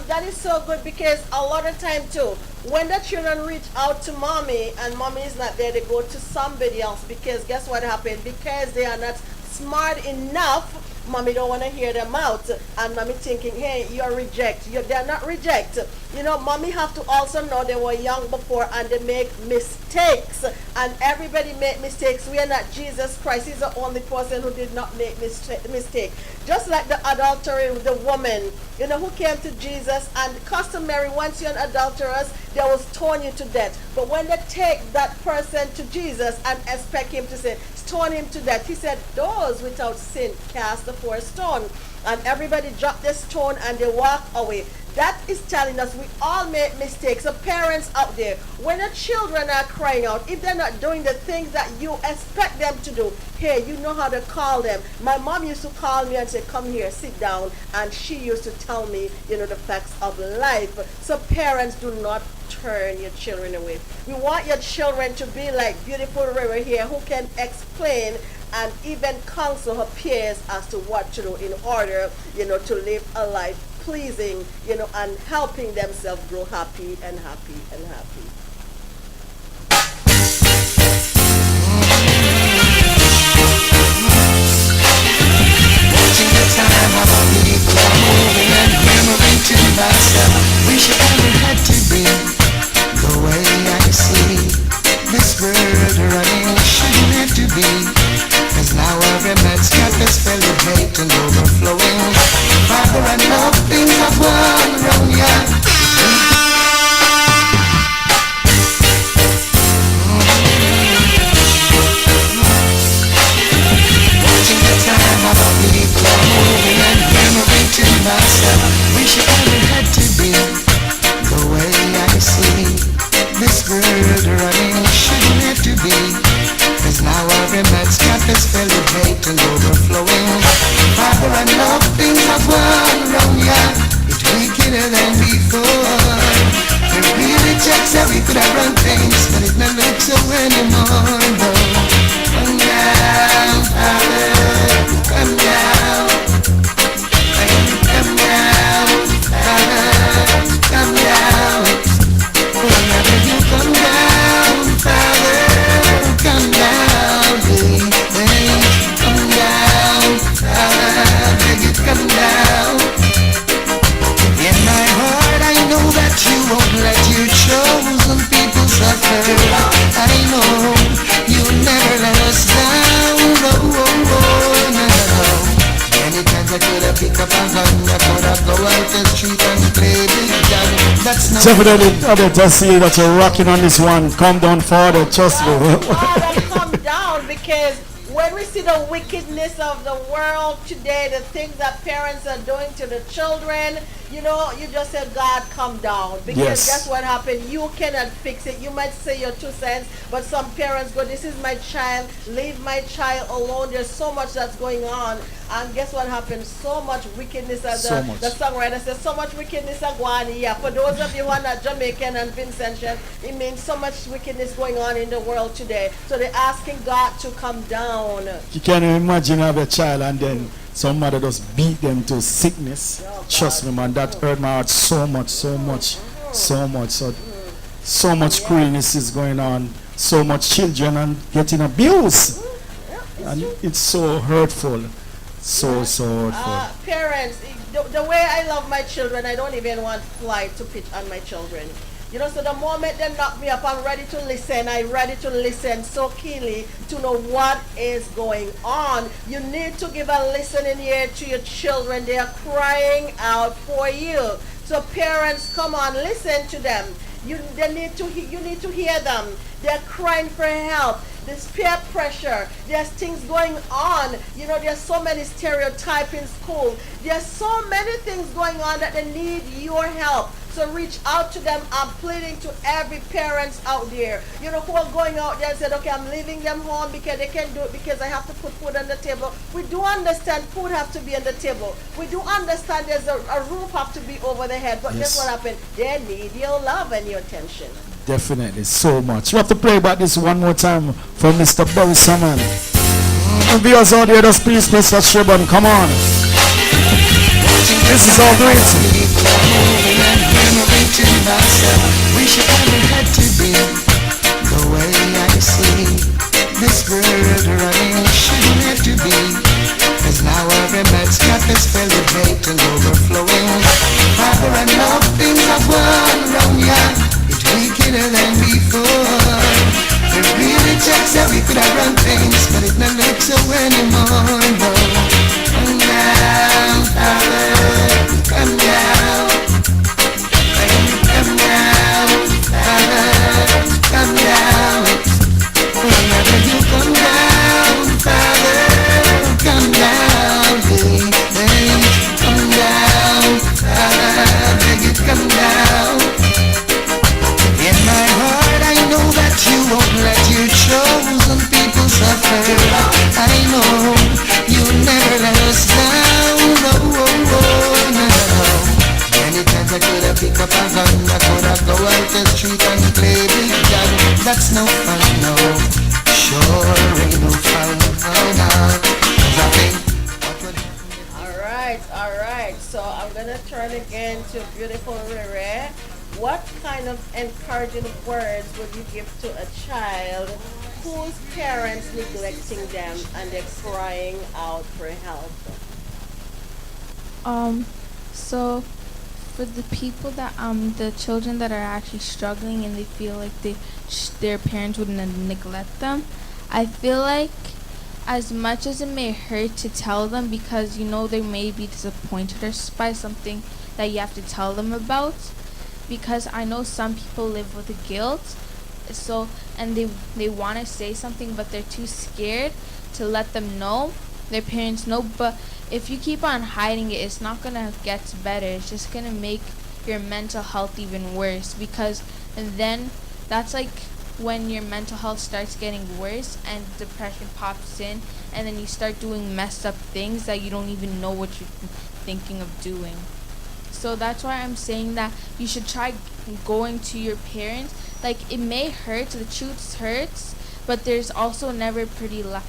that is so good because a lot of time too, when the children reach out to mommy and mommy is not there, they go to somebody else because guess what happened? Because they are not smart enough, mommy don't want to hear them out, and mommy thinking, hey, you're reject. They're not reject. You know, mommy have to also know they were young before and they make mistakes. and everybody make mistakes. We are not Jesus Christ. He's the only person who did not make mistake. Just like the adultery, the woman, who came to Jesus, and customary, once you're an adulteress, they will stone you to death. But when they take that person to Jesus and expect him to say, stone him to death, he said, those without sin cast the first stone. And everybody dropped their stone and they walk away. That is telling us we all make mistakes. So parents out there, when your children are crying out, if they're not doing the things that you expect them to do, hey, you know how to call them. My mom used to call me and say, come here, sit down. And she used to tell me, the facts of life. So parents, do not turn your children away. We want your children to be like beautiful River here, who can explain and even counsel her peers as to what to do in order, to live a life pleasing, and helping themselves grow happy and happy and happy. Watching the time how our people are moving and murmuring to myself, wish it never had to be the way I see this world running. Shouldn't have to be, 'cause now every man's got this spell of hate and overflowing. Father, I know things have gone wrong, yeah. Watching the time how our people are moving and murmuring to myself, wish it never had to be the way I see this world running. Shouldn't have to be, 'cause now every man's got this spell of hate and overflowing. Father, I know things have gone wrong, yeah. It's wickeder than before. It really checks that we could have run things, but it never looks so anymore, no. Come down, Father, come down. Come down, Father, come down. Whenever you come down, Father, come down, baby, come down, Father, beg you come down. In my heart I know that you won't let your chosen people suffer. I know you never let us down, oh, oh, oh, no. Many times I could have picked up a gun, I could have go out the street and play big gun. That's not Definitely, I just see that you're rocking on this one. Come down further, trust me. Father, come down, because when we see the wickedness of the world today, the things that parents are doing to the children, you just say, God, come down. Because Yes. that's what happened. You cannot fix it. You might say your 2 cents, but some parents go, this is my child, leave my child alone. There's so much that's going on. And guess what happened? So much wickedness, as So much. the songwriter says, so much wickedness are going on here. For those of you who are not Jamaican and Vincentian, it means so much wickedness going on in the world today. So they're asking God to come down. You can imagine have a child and then some mother just beat them to sickness. Trust me, man, that hurt my heart so much, so much, so much. So much cruelness is going on. So much children and getting abused. And it's so hurtful. So hurtful. Parents, the way I love my children, I don't even want fly to pitch on my children. So the moment they knock me up, I'm ready to listen. I'm ready to listen so keenly to know what is going on. You need to give a listening ear to your children. They are crying out for you. So parents, come on, listen to them. You need to hear them. They're crying for help. There's peer pressure. There's things going on. There's so many stereotypes in school. There's so many things going on that they need your help. So reach out to them. I'm pleading to every parents out there, who are going out there and said, okay, I'm leaving them home because they can't do it because I have to put food on the table. We do understand food have to be on the table. We do understand there's a roof have to be over their head. But Yes. guess what happened? They need your love and your attention. Definitely, so much. We have to play back this one more time for Mr. Barry Salmon. And viewers out there, just please press that share button. Come on. This is all great. To myself, wish it never had to be the way I see this world running. Shouldn't have to be, 'cause now every man's got this spell of hate and overflowing. Father, I know things have gone wrong, yeah. It's wickeder than before. It really pick up a gun, you coulda go out the street and play big gun. That's no fun, no. Sure ain't no fun, oh no. 'Cause I think All right. So I'm gonna turn again to beautiful Rere. What kind of encouraging words would you give to a child whose parents neglecting them and they're crying out for help? So for the people that the children that are actually struggling and they feel like their parents would neglect them, I feel like as much as it may hurt to tell them, because they may be disappointed or by something that you have to tell them about, because I know some people live with guilt, and they want to say something but they're too scared to let their parents know. But if you keep on hiding it, it's not gonna get better. It's just gonna make your mental health even worse, because then that's like when your mental health starts getting worse and depression pops in, and then you start doing messed up things that you don't even know what you're thinking of doing. So that's why I'm saying that you should try going to your parents. Like, it may hurt, the truth hurts, but there's also never pretty the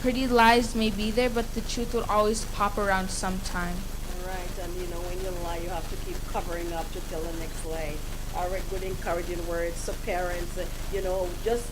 pretty lies may be there, but the truth will always pop around sometime. Right, and when you lie, you have to keep covering up to tell the next lie. All right, good encouraging words to parents. Just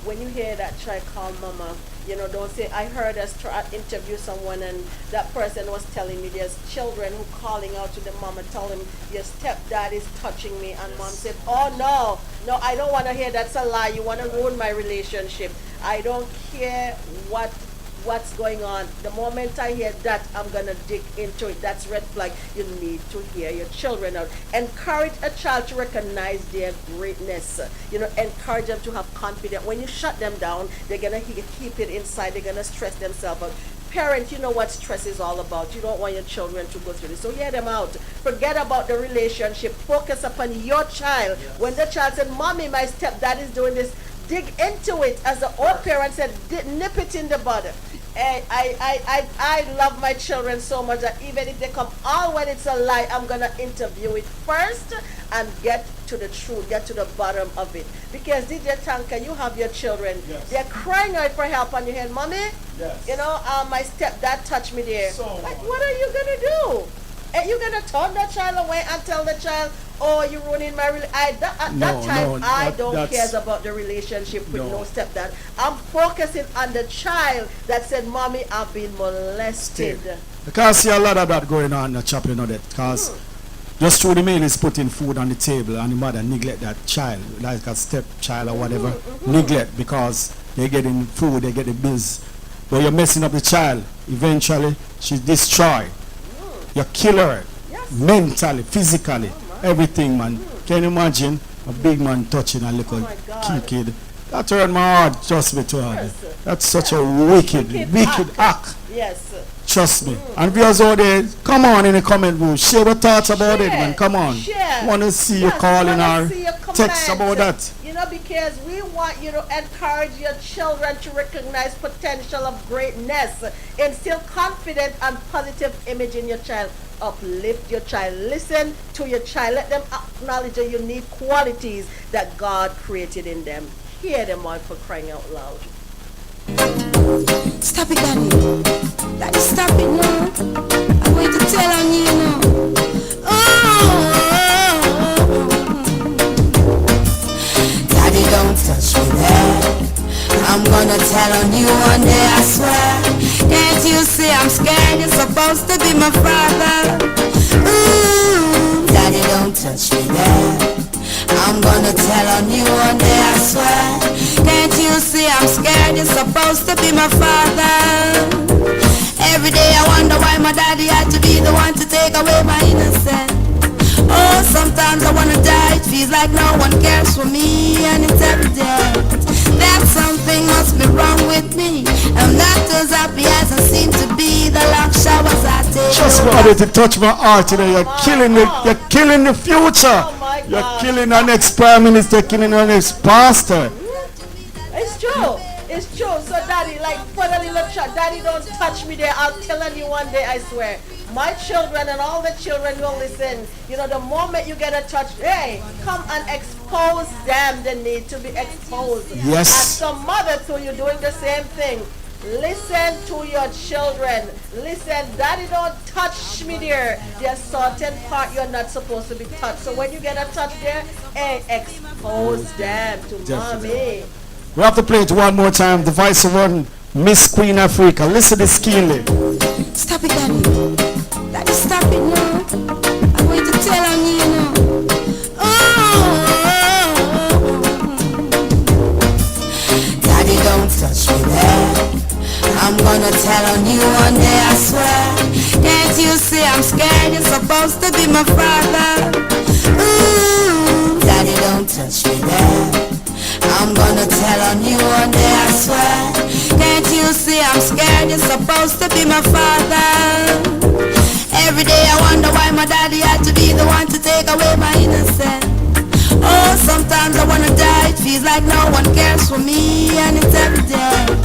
when you hear that child call mama, don't say, I heard us interview someone and that person was telling me there's children who calling out to the mama, telling your stepdad is touching me, and mom said, oh no, I don't want to hear, that's a lie, you want to ruin my relationship. I don't care what's going on. The moment I hear that, I'm gonna dig into it. That's red flag. You need to hear your children out. Encourage a child to recognize their greatness. Encourage them to have confidence. When you shut them down, they're gonna keep it inside. They're gonna stress themselves out. Parents, you know what stress is all about. You don't want your children to go through this. So hear them out. Forget about the relationship. Focus upon your child. Yes. When the child said, Mommy, my stepdad is doing this, dig into it. As the old parent said, nip it in the bud. I love my children so much that even if they come all when it's a lie, I'm gonna interview it first and get to the truth, get to the bottom of it. Because DJ Tanka, you have your children, yes, they're crying out for help on your head, Mommy, yes, my stepdad touched me there. So what are you gonna do? Are you gonna turn that child away and tell the child, oh, you're ruining my I don't care about the relationship with no stepdad. I'm focusing on the child that said, Mommy, I've been molested. Because see a lot of that going on in the chapel, that because just through the meal is putting food on the table and the mother neglect that child, like a stepchild or whatever, neglect because they're getting food, they get the bills. But you're messing up the child. Eventually, she's destroyed. You kill her, yes, mentally, physically, everything, man. Can you imagine a big man touching a little kid? That hurt my heart, trust me, to her. Yes. That's such a wicked act. Yes. Trust me. And viewers out there, come on in the comment room. Share your thoughts about it, man. Come on. Share. Want to see you calling our text about that. Because we want you to encourage your children to recognize potential of greatness, instill confident and positive image in your child, uplift your child, listen to your child, let them acknowledge the unique qualities that God created in them. Hear them out, for crying out loud. Stop it, Daddy. Daddy, stop it now. I'm going to tell on you now. Daddy, don't touch me there. I'm gonna tell on you one day, I swear. Can't you see I'm scared? You're supposed to be my father. Ooh, Daddy, don't touch me there. I'm gonna tell on you one day, I swear. Can't you see I'm scared? You're supposed to be my father. Every day I wonder why my daddy had to be the one to take away my innocence. Oh, sometimes I wanna die. It feels like no one cares for me, and it's evident that something must be wrong with me. I'm not as happy as I seem to be. The long showers I take. Just wanted to touch my heart today. You're killing the future. You're killing our next prime minister. You're killing our next pastor. It's true. It's true. So, Daddy, like, for the little child, Daddy, don't touch me there. I'll tell on you one day, I swear. my children and all the children who listen, you know, the moment you get a touch, hey, come and expose them. They need to be exposed. Yes. And some mother too, you're doing the same thing. Listen to your children. Listen, daddy, don't touch me there. There's certain part you're not supposed to be touched. So when you get a touch there, hey, expose them to mommy. We have to play it one more time. The voice of one Miss Queen Africa. Listen to this keenly. Stop it, Daddy. Daddy, stop it now. I'm going to tell on you, you know. Daddy, don't touch me there. I'm gonna tell on you one day, I swear. Can't you see I'm scared? You're supposed to be my father. Ooh, Daddy, don't touch me there. I'm gonna tell on you one day, I swear. Can't you see I'm scared? You're supposed to be my father. Every day I wonder why my daddy had to be the one to take away my innocence. Oh, sometimes I wanna die. It feels like no one cares for me, and it's evident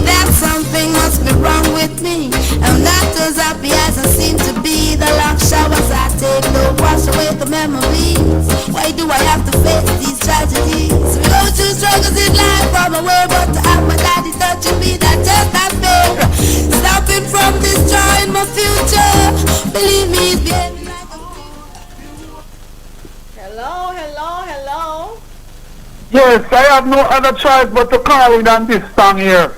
that something must be wrong with me. I'm not as happy as I seem to be. The long showers I take don't wash away the memories. Why do I have to face these tragedies? We go through struggles in life on my way, but to have my daddy touching me, that's just not fair. Stopping from destroying my future. Believe me, it's behaving like a Hello, hello, hello. Yes, I have no other choice but to call in on this song here.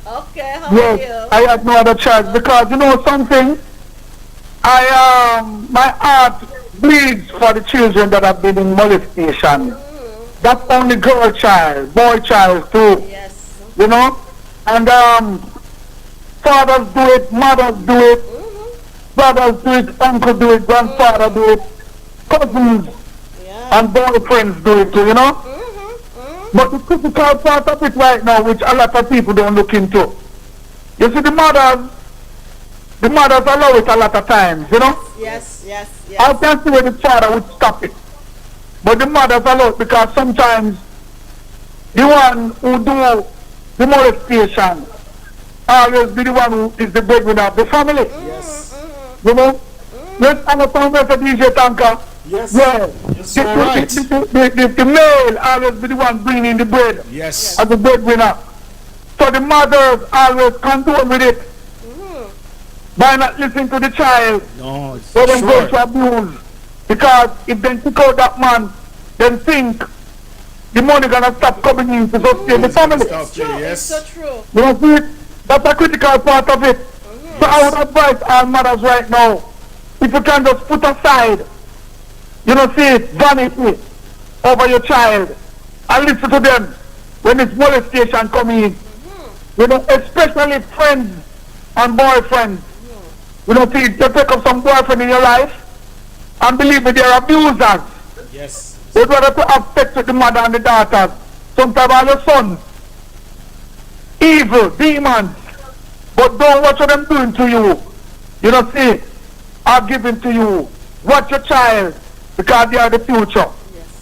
Okay, how are Yes, you? I have no other choice because you know something? My heart bleeds for the children that have been in molestation. That's only girl child, boy child too. Yes. You know? And fathers do it, mothers do it, brothers do it, uncle do it, grandfather do it, cousins Yeah. and boyfriends do it too, you know? But the critical part of it right now, which a lot of people don't look into, you see the mothers allow it a lot of times, you know? Yes, yes, I yes. can see where the father would stop it. But the mothers allow it because sometimes the one who do the molestation always be the one who is the breadwinner of the family. Yes. You know? Let's understand Mr. DJ Tanka. Yes. Yeah. Yes, all right. The male always be the one bringing the bread Yes. as the breadwinner. So the mothers always condone with it by not listening to the child. No, it's They don't go sure. to abuse. Because if they kick out that man, then think the money gonna stop coming in to sustain the family. Stop It's true, there, it's yes. so true. You know, see, that's a critical part of it. So I would advise all mothers right now, if you can just put aside, you know, see, vanity over your child and listen to them when it's molestation coming in. You know, especially friends and boyfriends. You know, see, you take up some boyfriend in your life and believe me, they're abusers. Yes. They'd rather to have sex with the mother and the daughters. Sometimes all your sons. Evil, demons. But don't watch what them doing to you. You know, see, are given to you. Watch your child, because they are the future.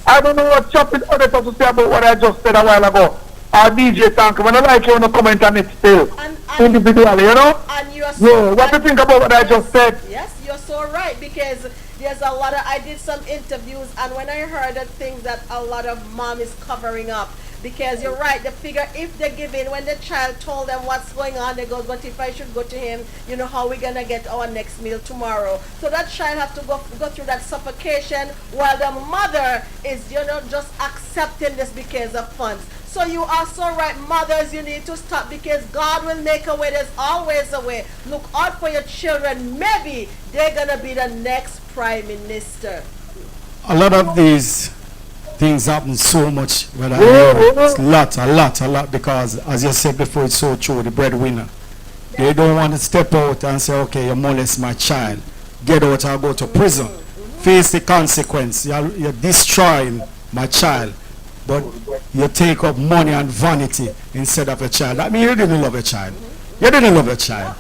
I don't know what chopping others have to say about what I just said a while ago. DJ Tank, when I like you want to comment on it still. And Individually, you know? and you're Yeah, what do you think about what I just said? Yes, you're so right, because there's a lot of, I did some interviews, and when I heard the things that a lot of mom is covering up, because you're right, the figure, if they give in, when the child told them what's going on, they go, but if I should go to him, you know, how we gonna get our next meal tomorrow? So that child have to go through that suffocation, while the mother is, you know, just accepting this because of funds. So you are so right, mothers, you need to stop, because God will make a way. There's always a way. Look out for your children. Maybe they're going to be the next prime minister. A lot of these things happen so much when I hear it's a lot, because as you said before, it's so true, the breadwinner. They don't want to step out and say, okay, you molest my child. Get out or go to prison. Face the consequence. You're destroying my child. But you take up money and vanity instead of a child. I mean, you didn't love a child. You didn't love a child.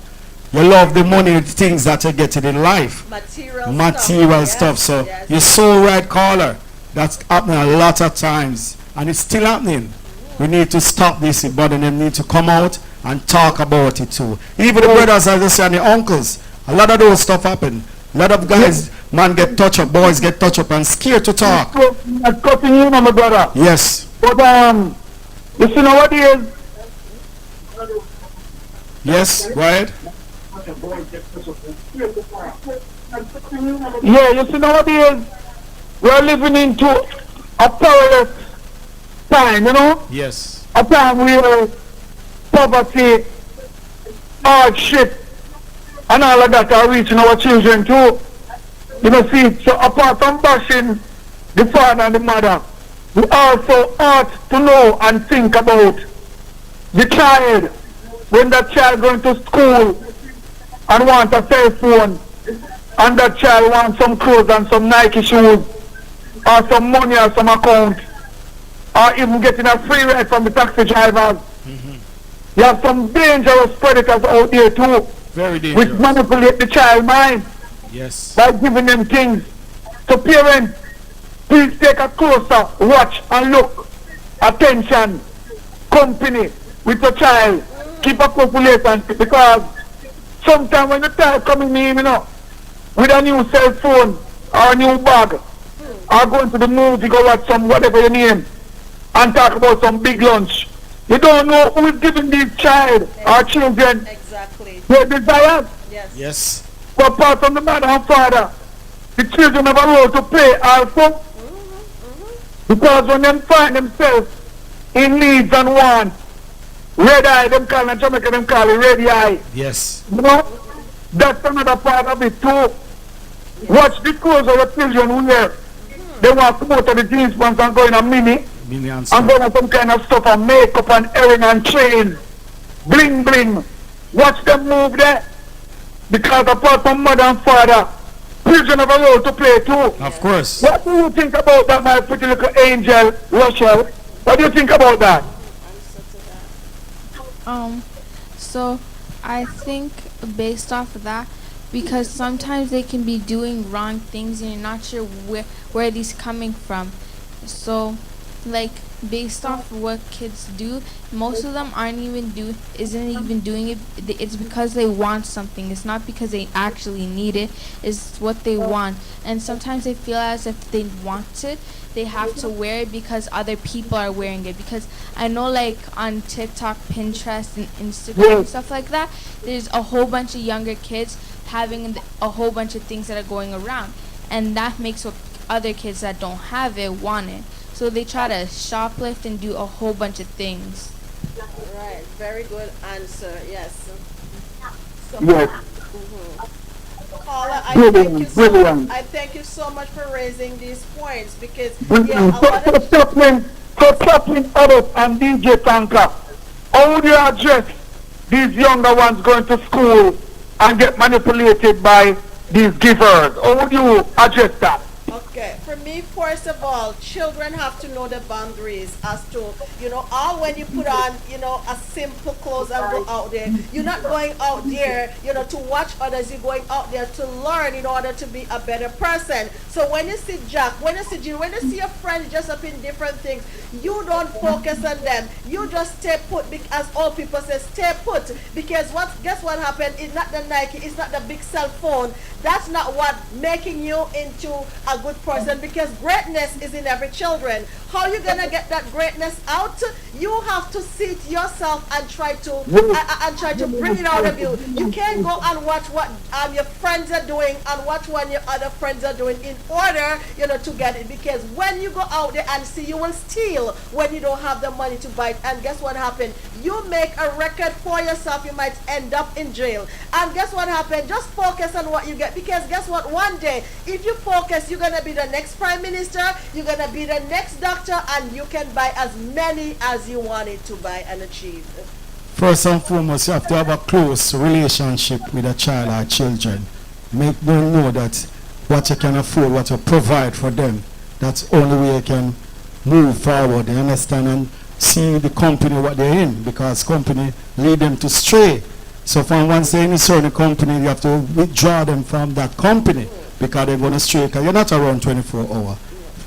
You love the money, the things that you get in life. Material stuff. So yes. you're so right, caller. That's happening a lot of times. And it's still happening. We need to stop this, but then they need to come out and talk about it too. Even the brothers, as I say, and the uncles, A lot of those stuff happen. A lot of guys, man, get touch up, boys get touch up and scared to talk. I'm cutting you, my brother. Yes. But you see nowadays, Yes, go ahead. yeah, you see nowadays, we're living into a perilous time, you know? Yes. A time where poverty, hardship, and all of that are reaching our children too. You know, see, so apart from bashing the father and the mother, we also ought to know and think about the child when that child going to school and want a cell phone, and that child wants some clothes and some Nike shoes, or some money or some account, or even getting a free ride from the taxi drivers. You have some dangerous predators out there too, Very which dangerous. manipulate the child mind Yes. by giving them things. So parents, please take a closer watch and look, attention, company with your child. Keep a close relationship, because sometimes when the child coming in, you know, with a new cell phone or a new bag, or going to the movie, go watch some whatever you name, and talk about some big lunch, you don't know who is giving this child or children Exactly. their desires. Yes. Yes. But apart from the mother and father, the children have a role to play also. Because when them find themselves in needs and wants, red eye, them call in Jamaica, them call it red eye. Yes. You know? That's another part of it too. Watch the clothes of the children who wear. They want to go to the jeans pants and go in a mini, Millions. and go in some kind of stuff and makeup and earring and chain. Bling bling. Watch them move there. Because apart from mother and father, children have a role to play too. Of course. What do you think about that, my pretty little angel, Rochelle? What do you think about that? So I think based off of that, because sometimes they can be doing wrong things and you're not sure where these coming from. So like based off of what kids do, most of them isn't even doing it. It's because they want something. It's not because they actually need it. It's what they want. And sometimes they feel as if they want it, they have to wear it because other people are wearing it. Because I know like on TikTok, Pinterest, and Instagram and stuff like that, there's a whole bunch of younger kids having a whole bunch of things that are going around, and that makes what other kids that don't have it want it. So they try to shoplift and do a whole bunch of things. Right. Very good answer. Yes. So, Yes. Paula, Brilliant, brilliant. I thank you so much for raising these points, because So Chaplain Adolf and DJ Tanka, how would you address these younger ones going to school and get manipulated by these givers? How would you address that? Okay, for me, first of all, children have to know the boundaries as to, all when you put on, a simple clothes and go out there, you're not going out there, to watch others, you're going out there to learn in order to be a better person. So when you see Jack, when you see Jill, when you see your friends just up in different things, you don't focus on them. You just stay put, as all people say, stay put. Because guess what happened? It's not the Nike, it's not the big cell phone. That's not what making you into a good person, because greatness is in every children. How you gonna get that greatness out? You have to sit yourself and try to bring it out of you. You can't go and watch what your friends are doing and watch what your other friends are doing in order to get it, because when you go out there and see, you will steal when you don't have the money to buy it, and guess what happened? You make a record for yourself, you might end up in jail. And guess what happened? Just focus on what you get, because guess what? One day, if you focus, you're gonna be the next prime minister, you're gonna be the next doctor, and you can buy as many as you wanted to buy and achieve. First and foremost, you have to have a close relationship with a child or children. Make them know that what you can afford, what you provide for them, that's the only way you can move forward. You understand? And see the company what they're in, because company lead them to stray. So from once they're in a certain company, you have to withdraw them from that company, because they're going to stray. Because you're not around 24 hours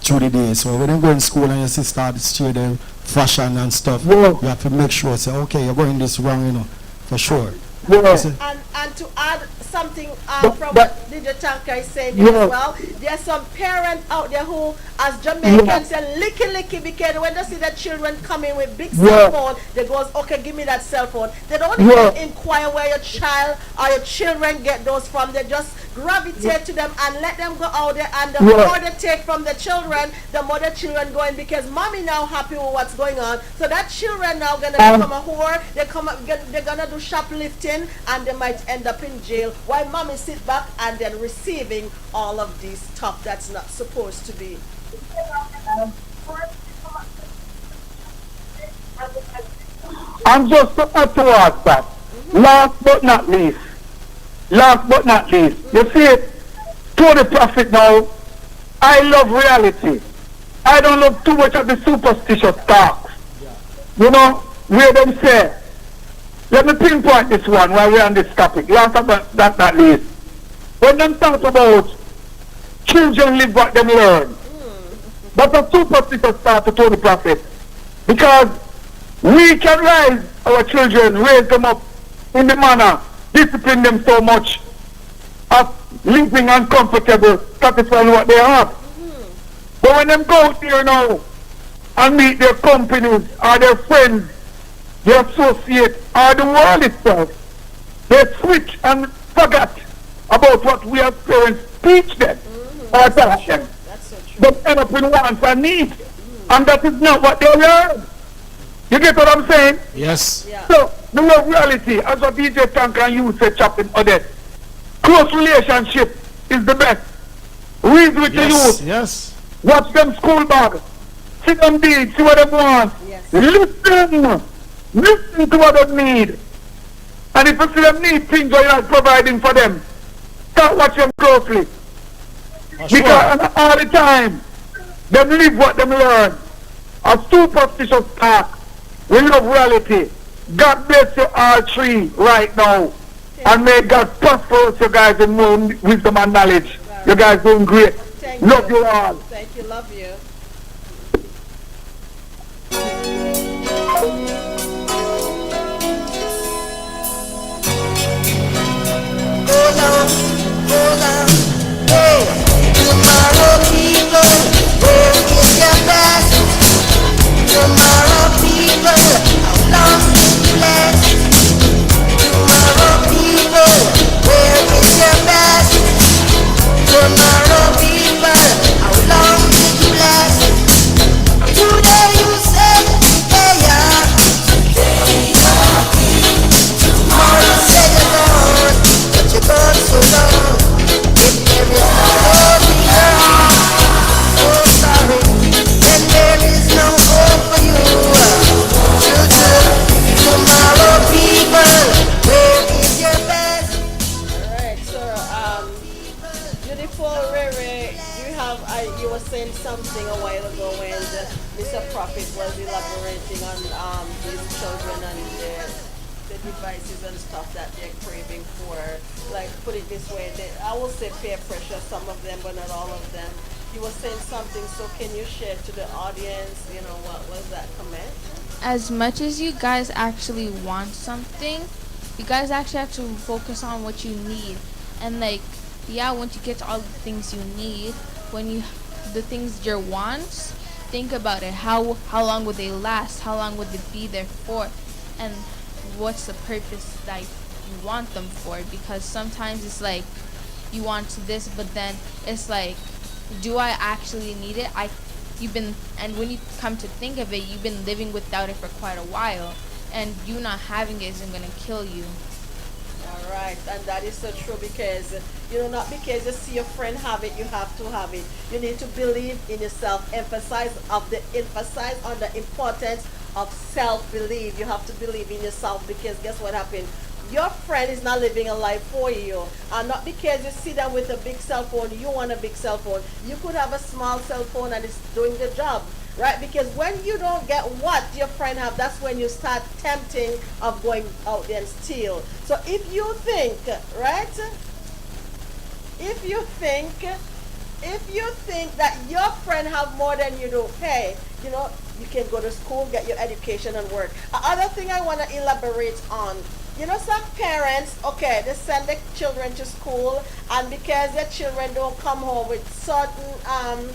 through the day. So when you go in school and you see start to stray their fashion and stuff, you have to make sure, say, okay, you're going this wrong, for sure. Yeah. And And to add something from But- what DJ Tanker is saying Yeah. as well, there's some parents out there who, as Jamaicans, say licky licky because when they see their children coming with big cell Yeah. phone, they goes, okay, give me that cell phone. They don't Yeah. even inquire where your child or your children get those from. They just gravitate to them and let them go out there. And the Yeah. more they take from the children, the more the children going because mommy now happy with what's going on. So that children now gonna become a whore. They're gonna do shoplifting and they might end up in jail while mommy sit back and then receiving all of this stuff that's not supposed to be. I'm just to add towards that. Last but not least, you see it, to the prophet now, I love reality. I don't love too much of the superstitious talk. You know, where them say, let me pinpoint this one while we're on this topic. Last but not least, when them talk about children live what them learn, that's a superstitious talk to the prophet. Because we can raise our children, raise them up in the manner, discipline them so much of living uncomfortable, satisfying what they have. But when them go out there now and meet their companies or their friends, their associates or the world itself, they switch and forget about what we as parents teach them or tell them. That's so true. They end up in wants and needs. And that is not what they learn. You get what I'm saying? Yes. Yeah. So, the love reality, as what DJ Tank and you said, Chaplain Odette, close relationship is the best. Read with the Yes. youth, Yes. watch them school bag, see them deeds, see what they want, Yes. listen to what they need. And if you see them need things you're not providing for them, start watching them closely. Because all the time, them live what them learn. A superstitious talk. We love reality. God bless you all three right now. And may God prosper you guys in more wisdom and knowledge. You guys doing great. Thank Love you all. Thank you. Love you. Tomorrow people, where is your best? Tomorrow people, how long did you last? Tomorrow people, where is your best? Tomorrow people, how long did you last? Today you said, hey yeah. Tomorrow you said you're gone, but you're gone so long. If there is no hope in your heart, oh sorry, then there is no hope for you. Tomorrow people, where is your best? Alright, so beautiful Rere, you were saying something a while ago when Mr. Prophet was elaborating on these children and the devices and stuff that they're craving for. Like, put it this way, I will say peer pressure, some of them, but not all of them. You were saying something, so can you share to the audience, what was that comment? As much as you guys actually want something, you guys actually have to focus on what you need. And once you get all the things you need, the things your wants, think about it. How long would they last? How long would they be there for? And what's the purpose that you want them for? Because sometimes it's like you want this, but then it's like, do I actually need it? And when you come to think of it, you've been living without it for quite a while, and you not having it isn't gonna kill you. All right, and that is so true because, not because you see your friend have it, you have to have it. You need to believe in yourself. Emphasize on the importance of self-belief. You have to believe in yourself because guess what happened? Your friend is not living a life for you. And not because you see them with a big cell phone, you want a big cell phone. You could have a small cell phone and it's doing the job. Right? Because when you don't get what your friend have, that's when you start tempting of going out there and steal. So if you think, right? If you think that your friend have more than you do, hey, you can go to school, get your education and work. Another thing I want to elaborate on, you know, some parents, okay, they send their children to school, and because their children don't come home with certain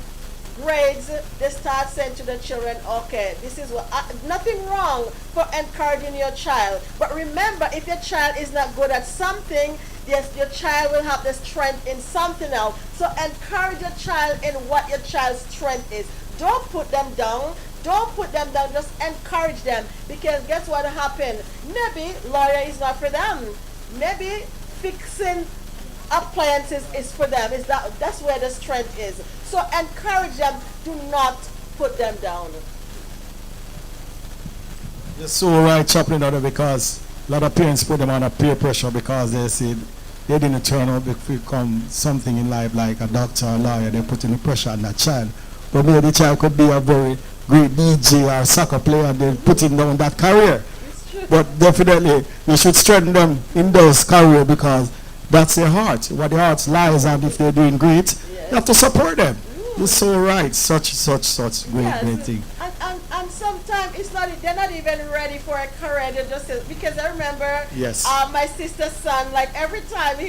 grades, they start saying to the children, okay, this is what, nothing wrong for encouraging your child. But remember, if your child is not good at something, yes, your child will have the strength in something else. So encourage your child in what your child's strength is. Don't put them down. Don't put them down. Just encourage them. Because guess what happened? Maybe lawyer is not for them. Maybe fixing appliances is for them. That's where the strength is. So encourage them. Do not put them down. You're so right, Chaplain Order, because a lot of parents put them under peer pressure because they said they didn't turn out to become something in life like a doctor or lawyer. They're putting the pressure on that child. But maybe the child could be a very great DJ or soccer player, and they're putting down that career. But definitely, you should strengthen them in those careers because that's their heart. What their heart lies, and if they're doing great, you have to support them. You're so right. Such great thing. And sometimes it's not, they're not even ready for a career. They just, because I remember my sister's son, like every time when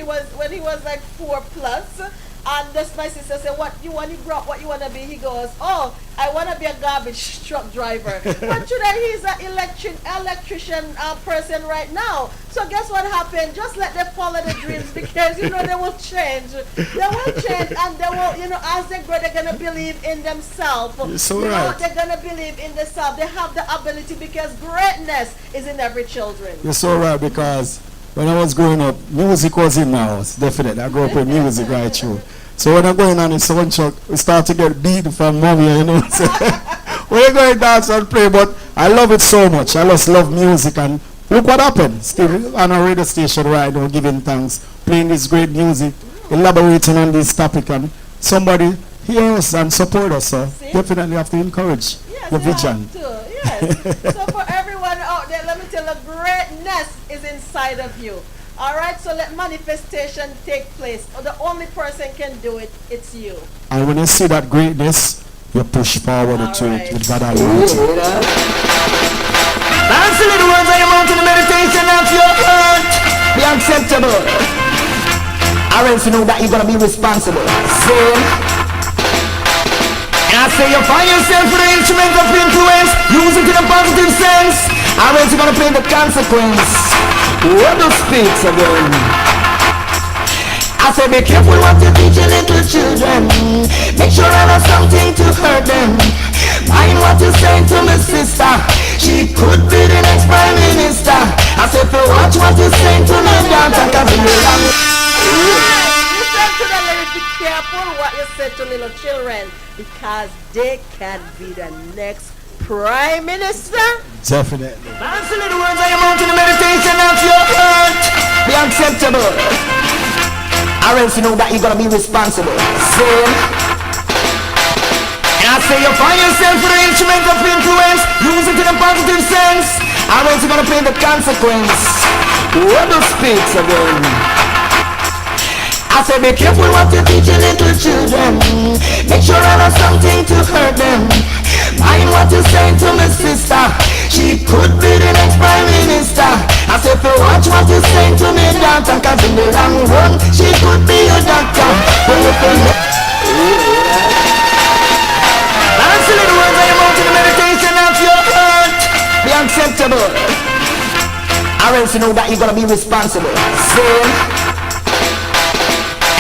he was like 4+, and this my sister said, what you want to grow up, what you want to be? He goes, oh, I want to be a garbage truck driver. But today he's an electrician person right now. So guess what happened? Just let them follow the dreams, because you know they will change. They will change, and they will, you know, as they grow, they're gonna believe in themselves. You're so you right. know, they're gonna believe in themselves. They have the ability, because greatness is in every children. You're so right, because when I was growing up, music was in my house. Definitely, I grew up with music right through. So when I'm going on in sound truck, we start to get beat from mommy, you know. So we're going to dance and play, but I love it so much. I just love music, and look what happened. Still on a radio station right now, giving thanks, playing this great music, elaborating on this topic, and somebody hear us and support us. So definitely have to encourage the vision. Yes. So for everyone out there, let me tell you, greatness is inside of you. All right, so let manifestation take place. The only person can do it, it's you. And when you see that greatness, you push forward to it with God Almighty. Dance the little words of your mouth in the meditation of your heart. Be acceptable. Or else you know that you're going to be responsible. Say, I say you find yourself with an instrument of influence. Use it in a positive sense. Or else you're going to pay the consequence. What do speaks again? I say be careful what you teach your little children. Make sure I have something to hurt them. Mind what you say to my sister. She could be the next prime minister. I say to watch what you say to my daughter, cause you belong. You said to the lyrics, be careful what you say to little children, because they can be the next prime minister. Definitely. Dance the little words of your mouth in the meditation of your heart. Be acceptable. Or else you know that you're gonna be responsible. Say, I say you find yourself with an instrument of influence. Use it in a positive sense. Or else you're gonna pay the consequence. What do speaks again? I say be careful what you teach your little children. Make sure I have something to hurt them. Mind what you say to my sister. She could be the next prime minister. I say to watch what you say to me daughter, cause in the long run she could be your doctor. But if you dance the little words of your mouth in the meditation of your heart. Be acceptable. Or else you know that you're gonna be responsible. Say,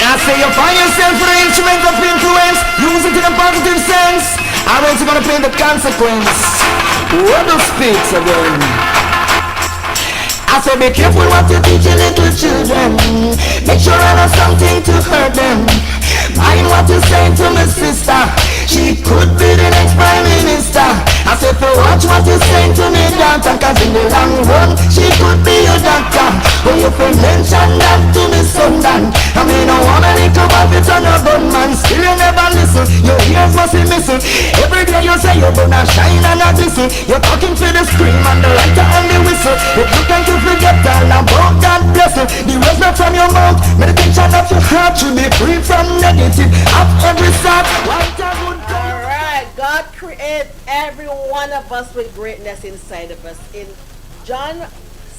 I say you find yourself with an instrument of influence. Use it in a positive sense. Or else you're gonna pay the consequence. What do speaks again? I say be careful what you teach your little children. Make sure I have something to hurt them. Mind what you say to my sister. She could be the next prime minister. I say to watch what you say to me daughter, cause in the long run she could be your doctor. When you can mention that to me son Dan, I mean I wanna little about it on a gunman. Still you never listen, your ears must be missing. Every day you say you're gonna shine and not listen. You're talking to the scream and the lighter and the whistle. If you can't forget all about God bless you. The words not from your mouth, meditation of your heart should be free from negative. Of every side, white and good. Alright, God created every one of us with greatness inside of us. In John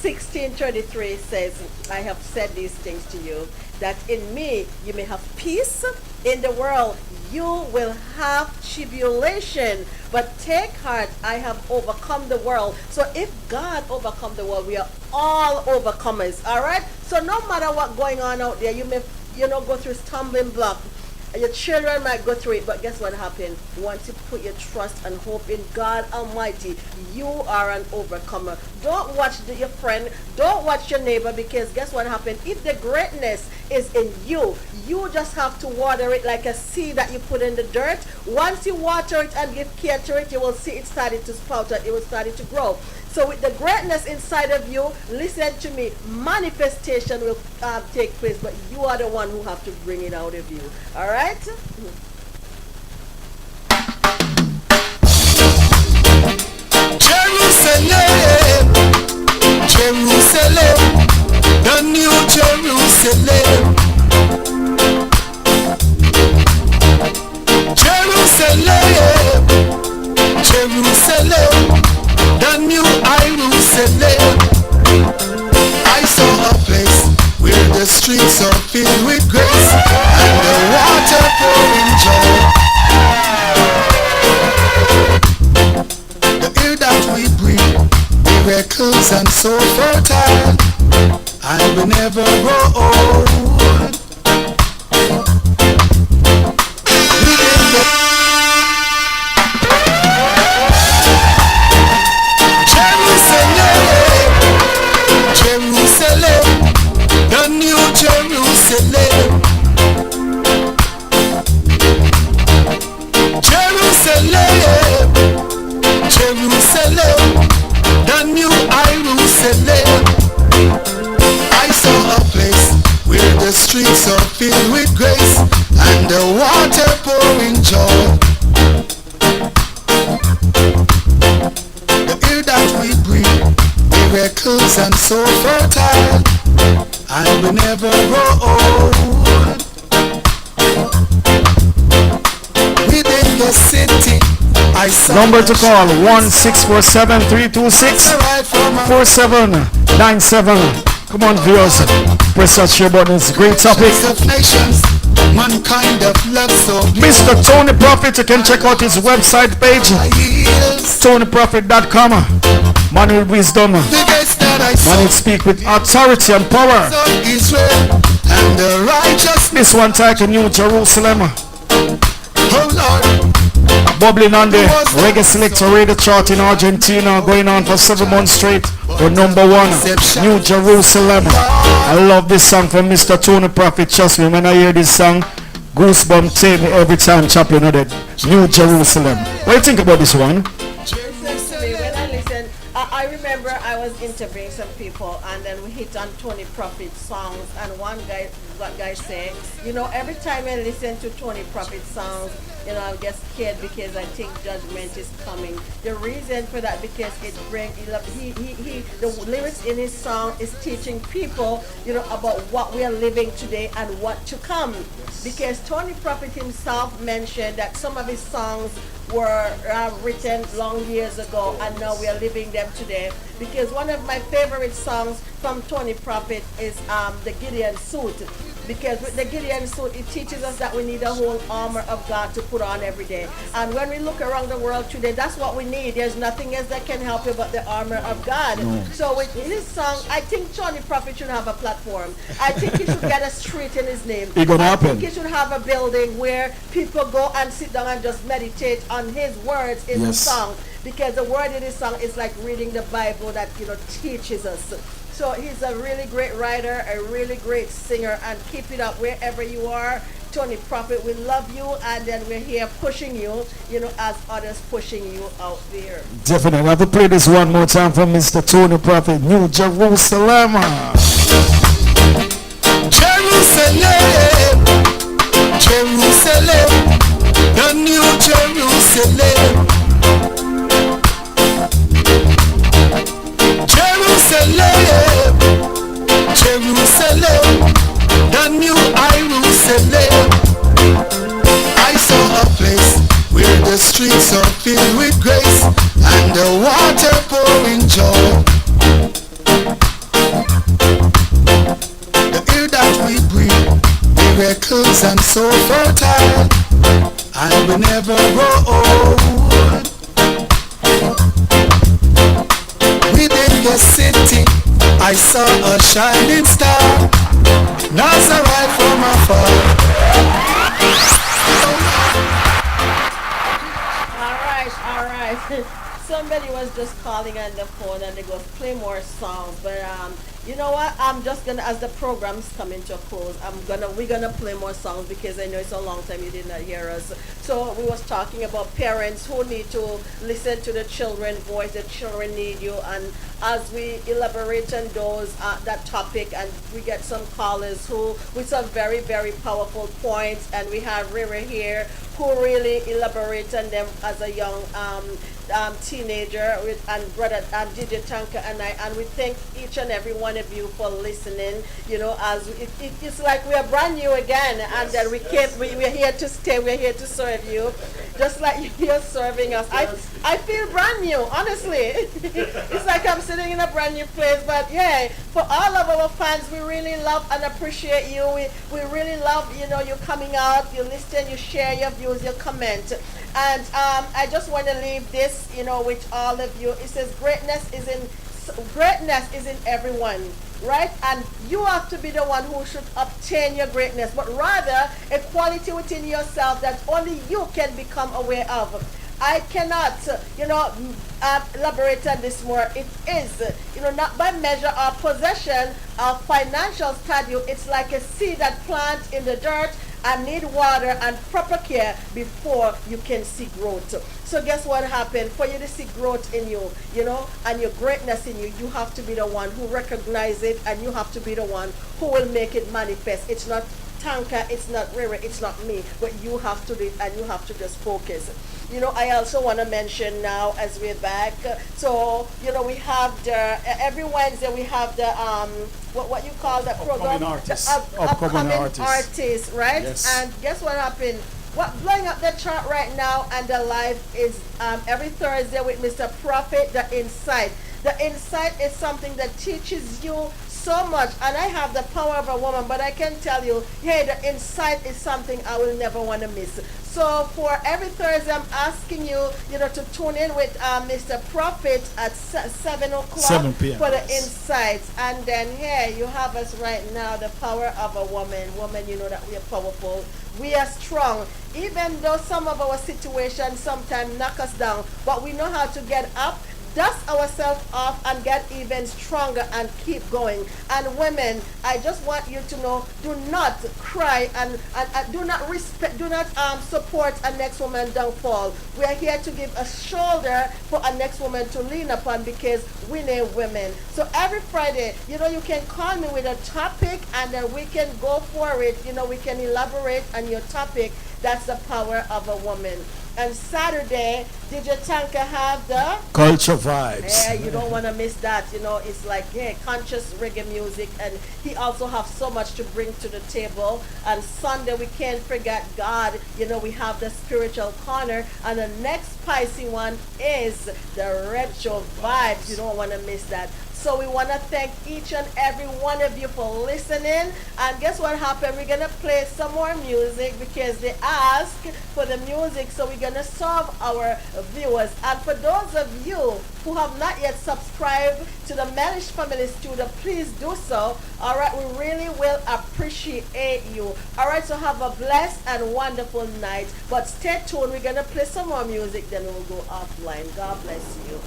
16:33 says, I have said these things to you, that in me you may have peace. In the world you will have tribulation, but take heart, I have overcome the world. So if God overcome the world, we are all overcomers. All right. So no matter what going on out there, you may go through stumbling block. Your children might go through it, but guess what happened? Once you put your trust and hope in God Almighty, you are an overcomer. Don't watch your friend, don't watch your neighbor, because guess what happened? If the greatness is in you, you just have to water it like a seed that you put in the dirt. Once you water it and give care to it, you will see it starting to sprout out, it will start to grow. So with the greatness inside of you, listen to me, manifestation will take place, but you are the one who have to bring it out of you. All right? Jerusalem, Jerusalem, the new Jerusalem. Jerusalem, Jerusalem, the new Jerusalem. I saw a place where the streets are filled with grace and the water pouring joy. The air that we breathe, miracles and so fertile, and we never grow old. Jerusalem, the new Jerusalem. Jerusalem, Jerusalem, the new Jerusalem. I saw a place where the streets are filled with grace and the water pouring joy. The air that we breathe, miracles and so fertile, and we never grow old. Within the city, I saw Number to call 1-647-326-4797. Come on, viewers, press that share button. It's a great topic. of nations, mankind of love so Mr. Tony Prophet, you can check out his website page, TonyProphet.com. Man with wisdom, the gates that I man saw will speak with authority and power. of Israel and the righteous. This one titled New Jerusalem, Oh Lord, bubbling on the Reggae Selector radio chart in Argentina, going on for 7 months straight. For number 1, New Jerusalem. I love this song from Mr. Tony Prophet. Trust me, when I hear this song, goosebumps take me every time. Chaplain of that New Jerusalem. What do you think about this one? Listen to me, when I listen, I remember I was interviewing some people, and then we hit on Tony Prophet songs, and one guy said, every time I listen to Tony Prophet songs, I get scared because I think judgment is coming. The reason for that, because the lyrics in his song is teaching people, about what we are living today and what to come. Because Tony Prophet himself mentioned that some of his songs were written long years ago, and now we are living them today. Because one of my favorite songs from Tony Prophet is the Gideon Suit. Because with the Gideon suit, it teaches us that we need a whole armor of God to put on every day. And when we look around the world today, that's what we need. There's nothing else that can help you but the armor of God. So with his song, I think Tony Prophet should have a platform. I think he should get a street in his name. It's gonna I happen. think he should have a building where people go and sit down and just meditate on his words in the song. Because the word in his song is like reading the Bible that teaches us. So he's a really great writer, a really great singer, and keep it up wherever you are. Tony Prophet, we love you, and then we're here pushing you, as others pushing you out there. Definitely. I have to play this one more time from Mr. Tony Prophet, New Jerusalem. Jerusalem, Jerusalem, the new Jerusalem. Jerusalem, Jerusalem, the new Jerusalem. I saw a place where the streets are filled with grace and the water pouring joy. never grow old. Within the city, I saw a shining star. Nazareth from afar. All right. Somebody was just calling on the phone and they go play more songs, but you know what? I'm just gonna, as the program's coming to a close, we're gonna play more songs because I know it's a long time you did not hear us. So we was talking about parents who need to listen to the children's voice. The children need you, and as we elaborate on those that topic, and we get some callers who with some very very powerful points, and we have Riri here who really elaborate on them as a young teenager and brother and DJ Tanka and I, and we thank each and every one of you for listening. You know, as it's like we are brand new again, and then we're here to stay, we're here to serve you, just like you're serving us. I feel brand new, honestly. It's like I'm sitting in a brand new place. But yeah, for all of our fans, we really love and appreciate you. We really love, you know, you coming out, you listen, you share your views, you comment. And I just want to leave this, you know, with all of you. It says greatness is in everyone, right? And you have to be the one who should obtain your greatness, but rather a quality within yourself that only you can become aware of. I cannot, elaborate on this more. It is, not by measure or possession of financial stature. It's like a seed that plants in the dirt and need water and proper care before you can see growth. So guess what happened? For you to see growth in you, and your greatness in you, you have to be the one who recognizes it, and you have to be the one who will make it manifest. It's not Tanka, it's not Riri, it's not me, but you have to do it, and you have to just focus. I also want to mention now as we're back, so, we have every Wednesday we have the, what you call that program? Upcoming artists, right? Yes. And guess what happened? What blowing up the chart right now and the live is every Thursday with Mr. Prophet, The Insight. The Insight is something that teaches you so much, and I have the power of a woman, but I can tell you, hey, the insight is something I will never want to miss. So for every Thursday, I'm asking you, to tune in with Mr. Prophet at 7 o'clock 7 p.m. for the insights. And then here you have us right now, the power of a woman. Woman, you know that we are powerful. We are strong. Even though some of our situations sometimes knock us down, but we know how to get up, dust ourselves off, and get even stronger and keep going. And women, I just want you to know, do not cry and do not support a next woman downfall. We are here to give a shoulder for a next woman to lean upon, because we need women. So every Friday, you can call me with a topic, and then we can go for it. We can elaborate on your topic. That's the power of a woman. And Saturday, DJ Tanka have the Culture Vibes. Yeah, you don't want to miss that. It's like, conscious reggae music, and he also have so much to bring to the table. And Sunday, we can't forget God. We have the spiritual corner, and the next spicy one is the retro vibes. You don't want to miss that. So we want to thank each and every one of you for listening. And guess what happened? We're going to play some more music because they asked for the music. So we're going to serve our viewers. And for those of you who have not yet subscribed to the Mellish Family Studio, please do so. All right, we really will appreciate you. All right, so have a blessed and wonderful night. But stay tuned. We're going to play some more music, then we'll go offline. God bless you.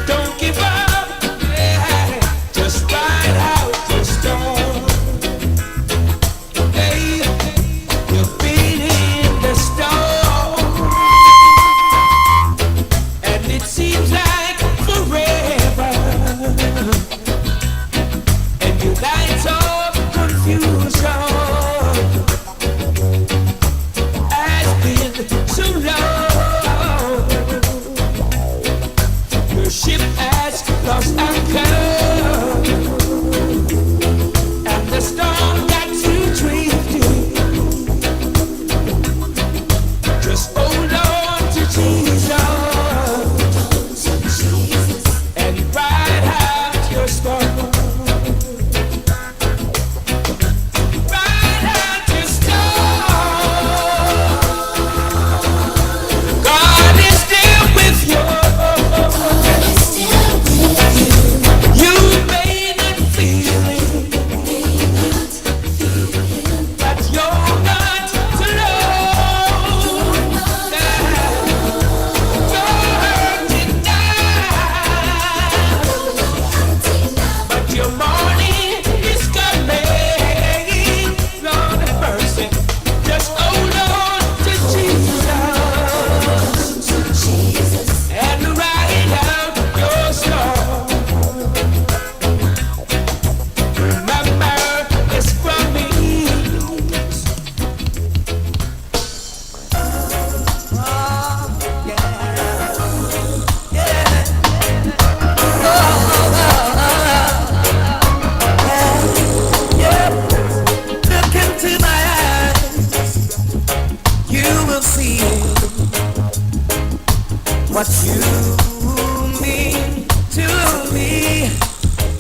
Don't give up, yeah, just ride out.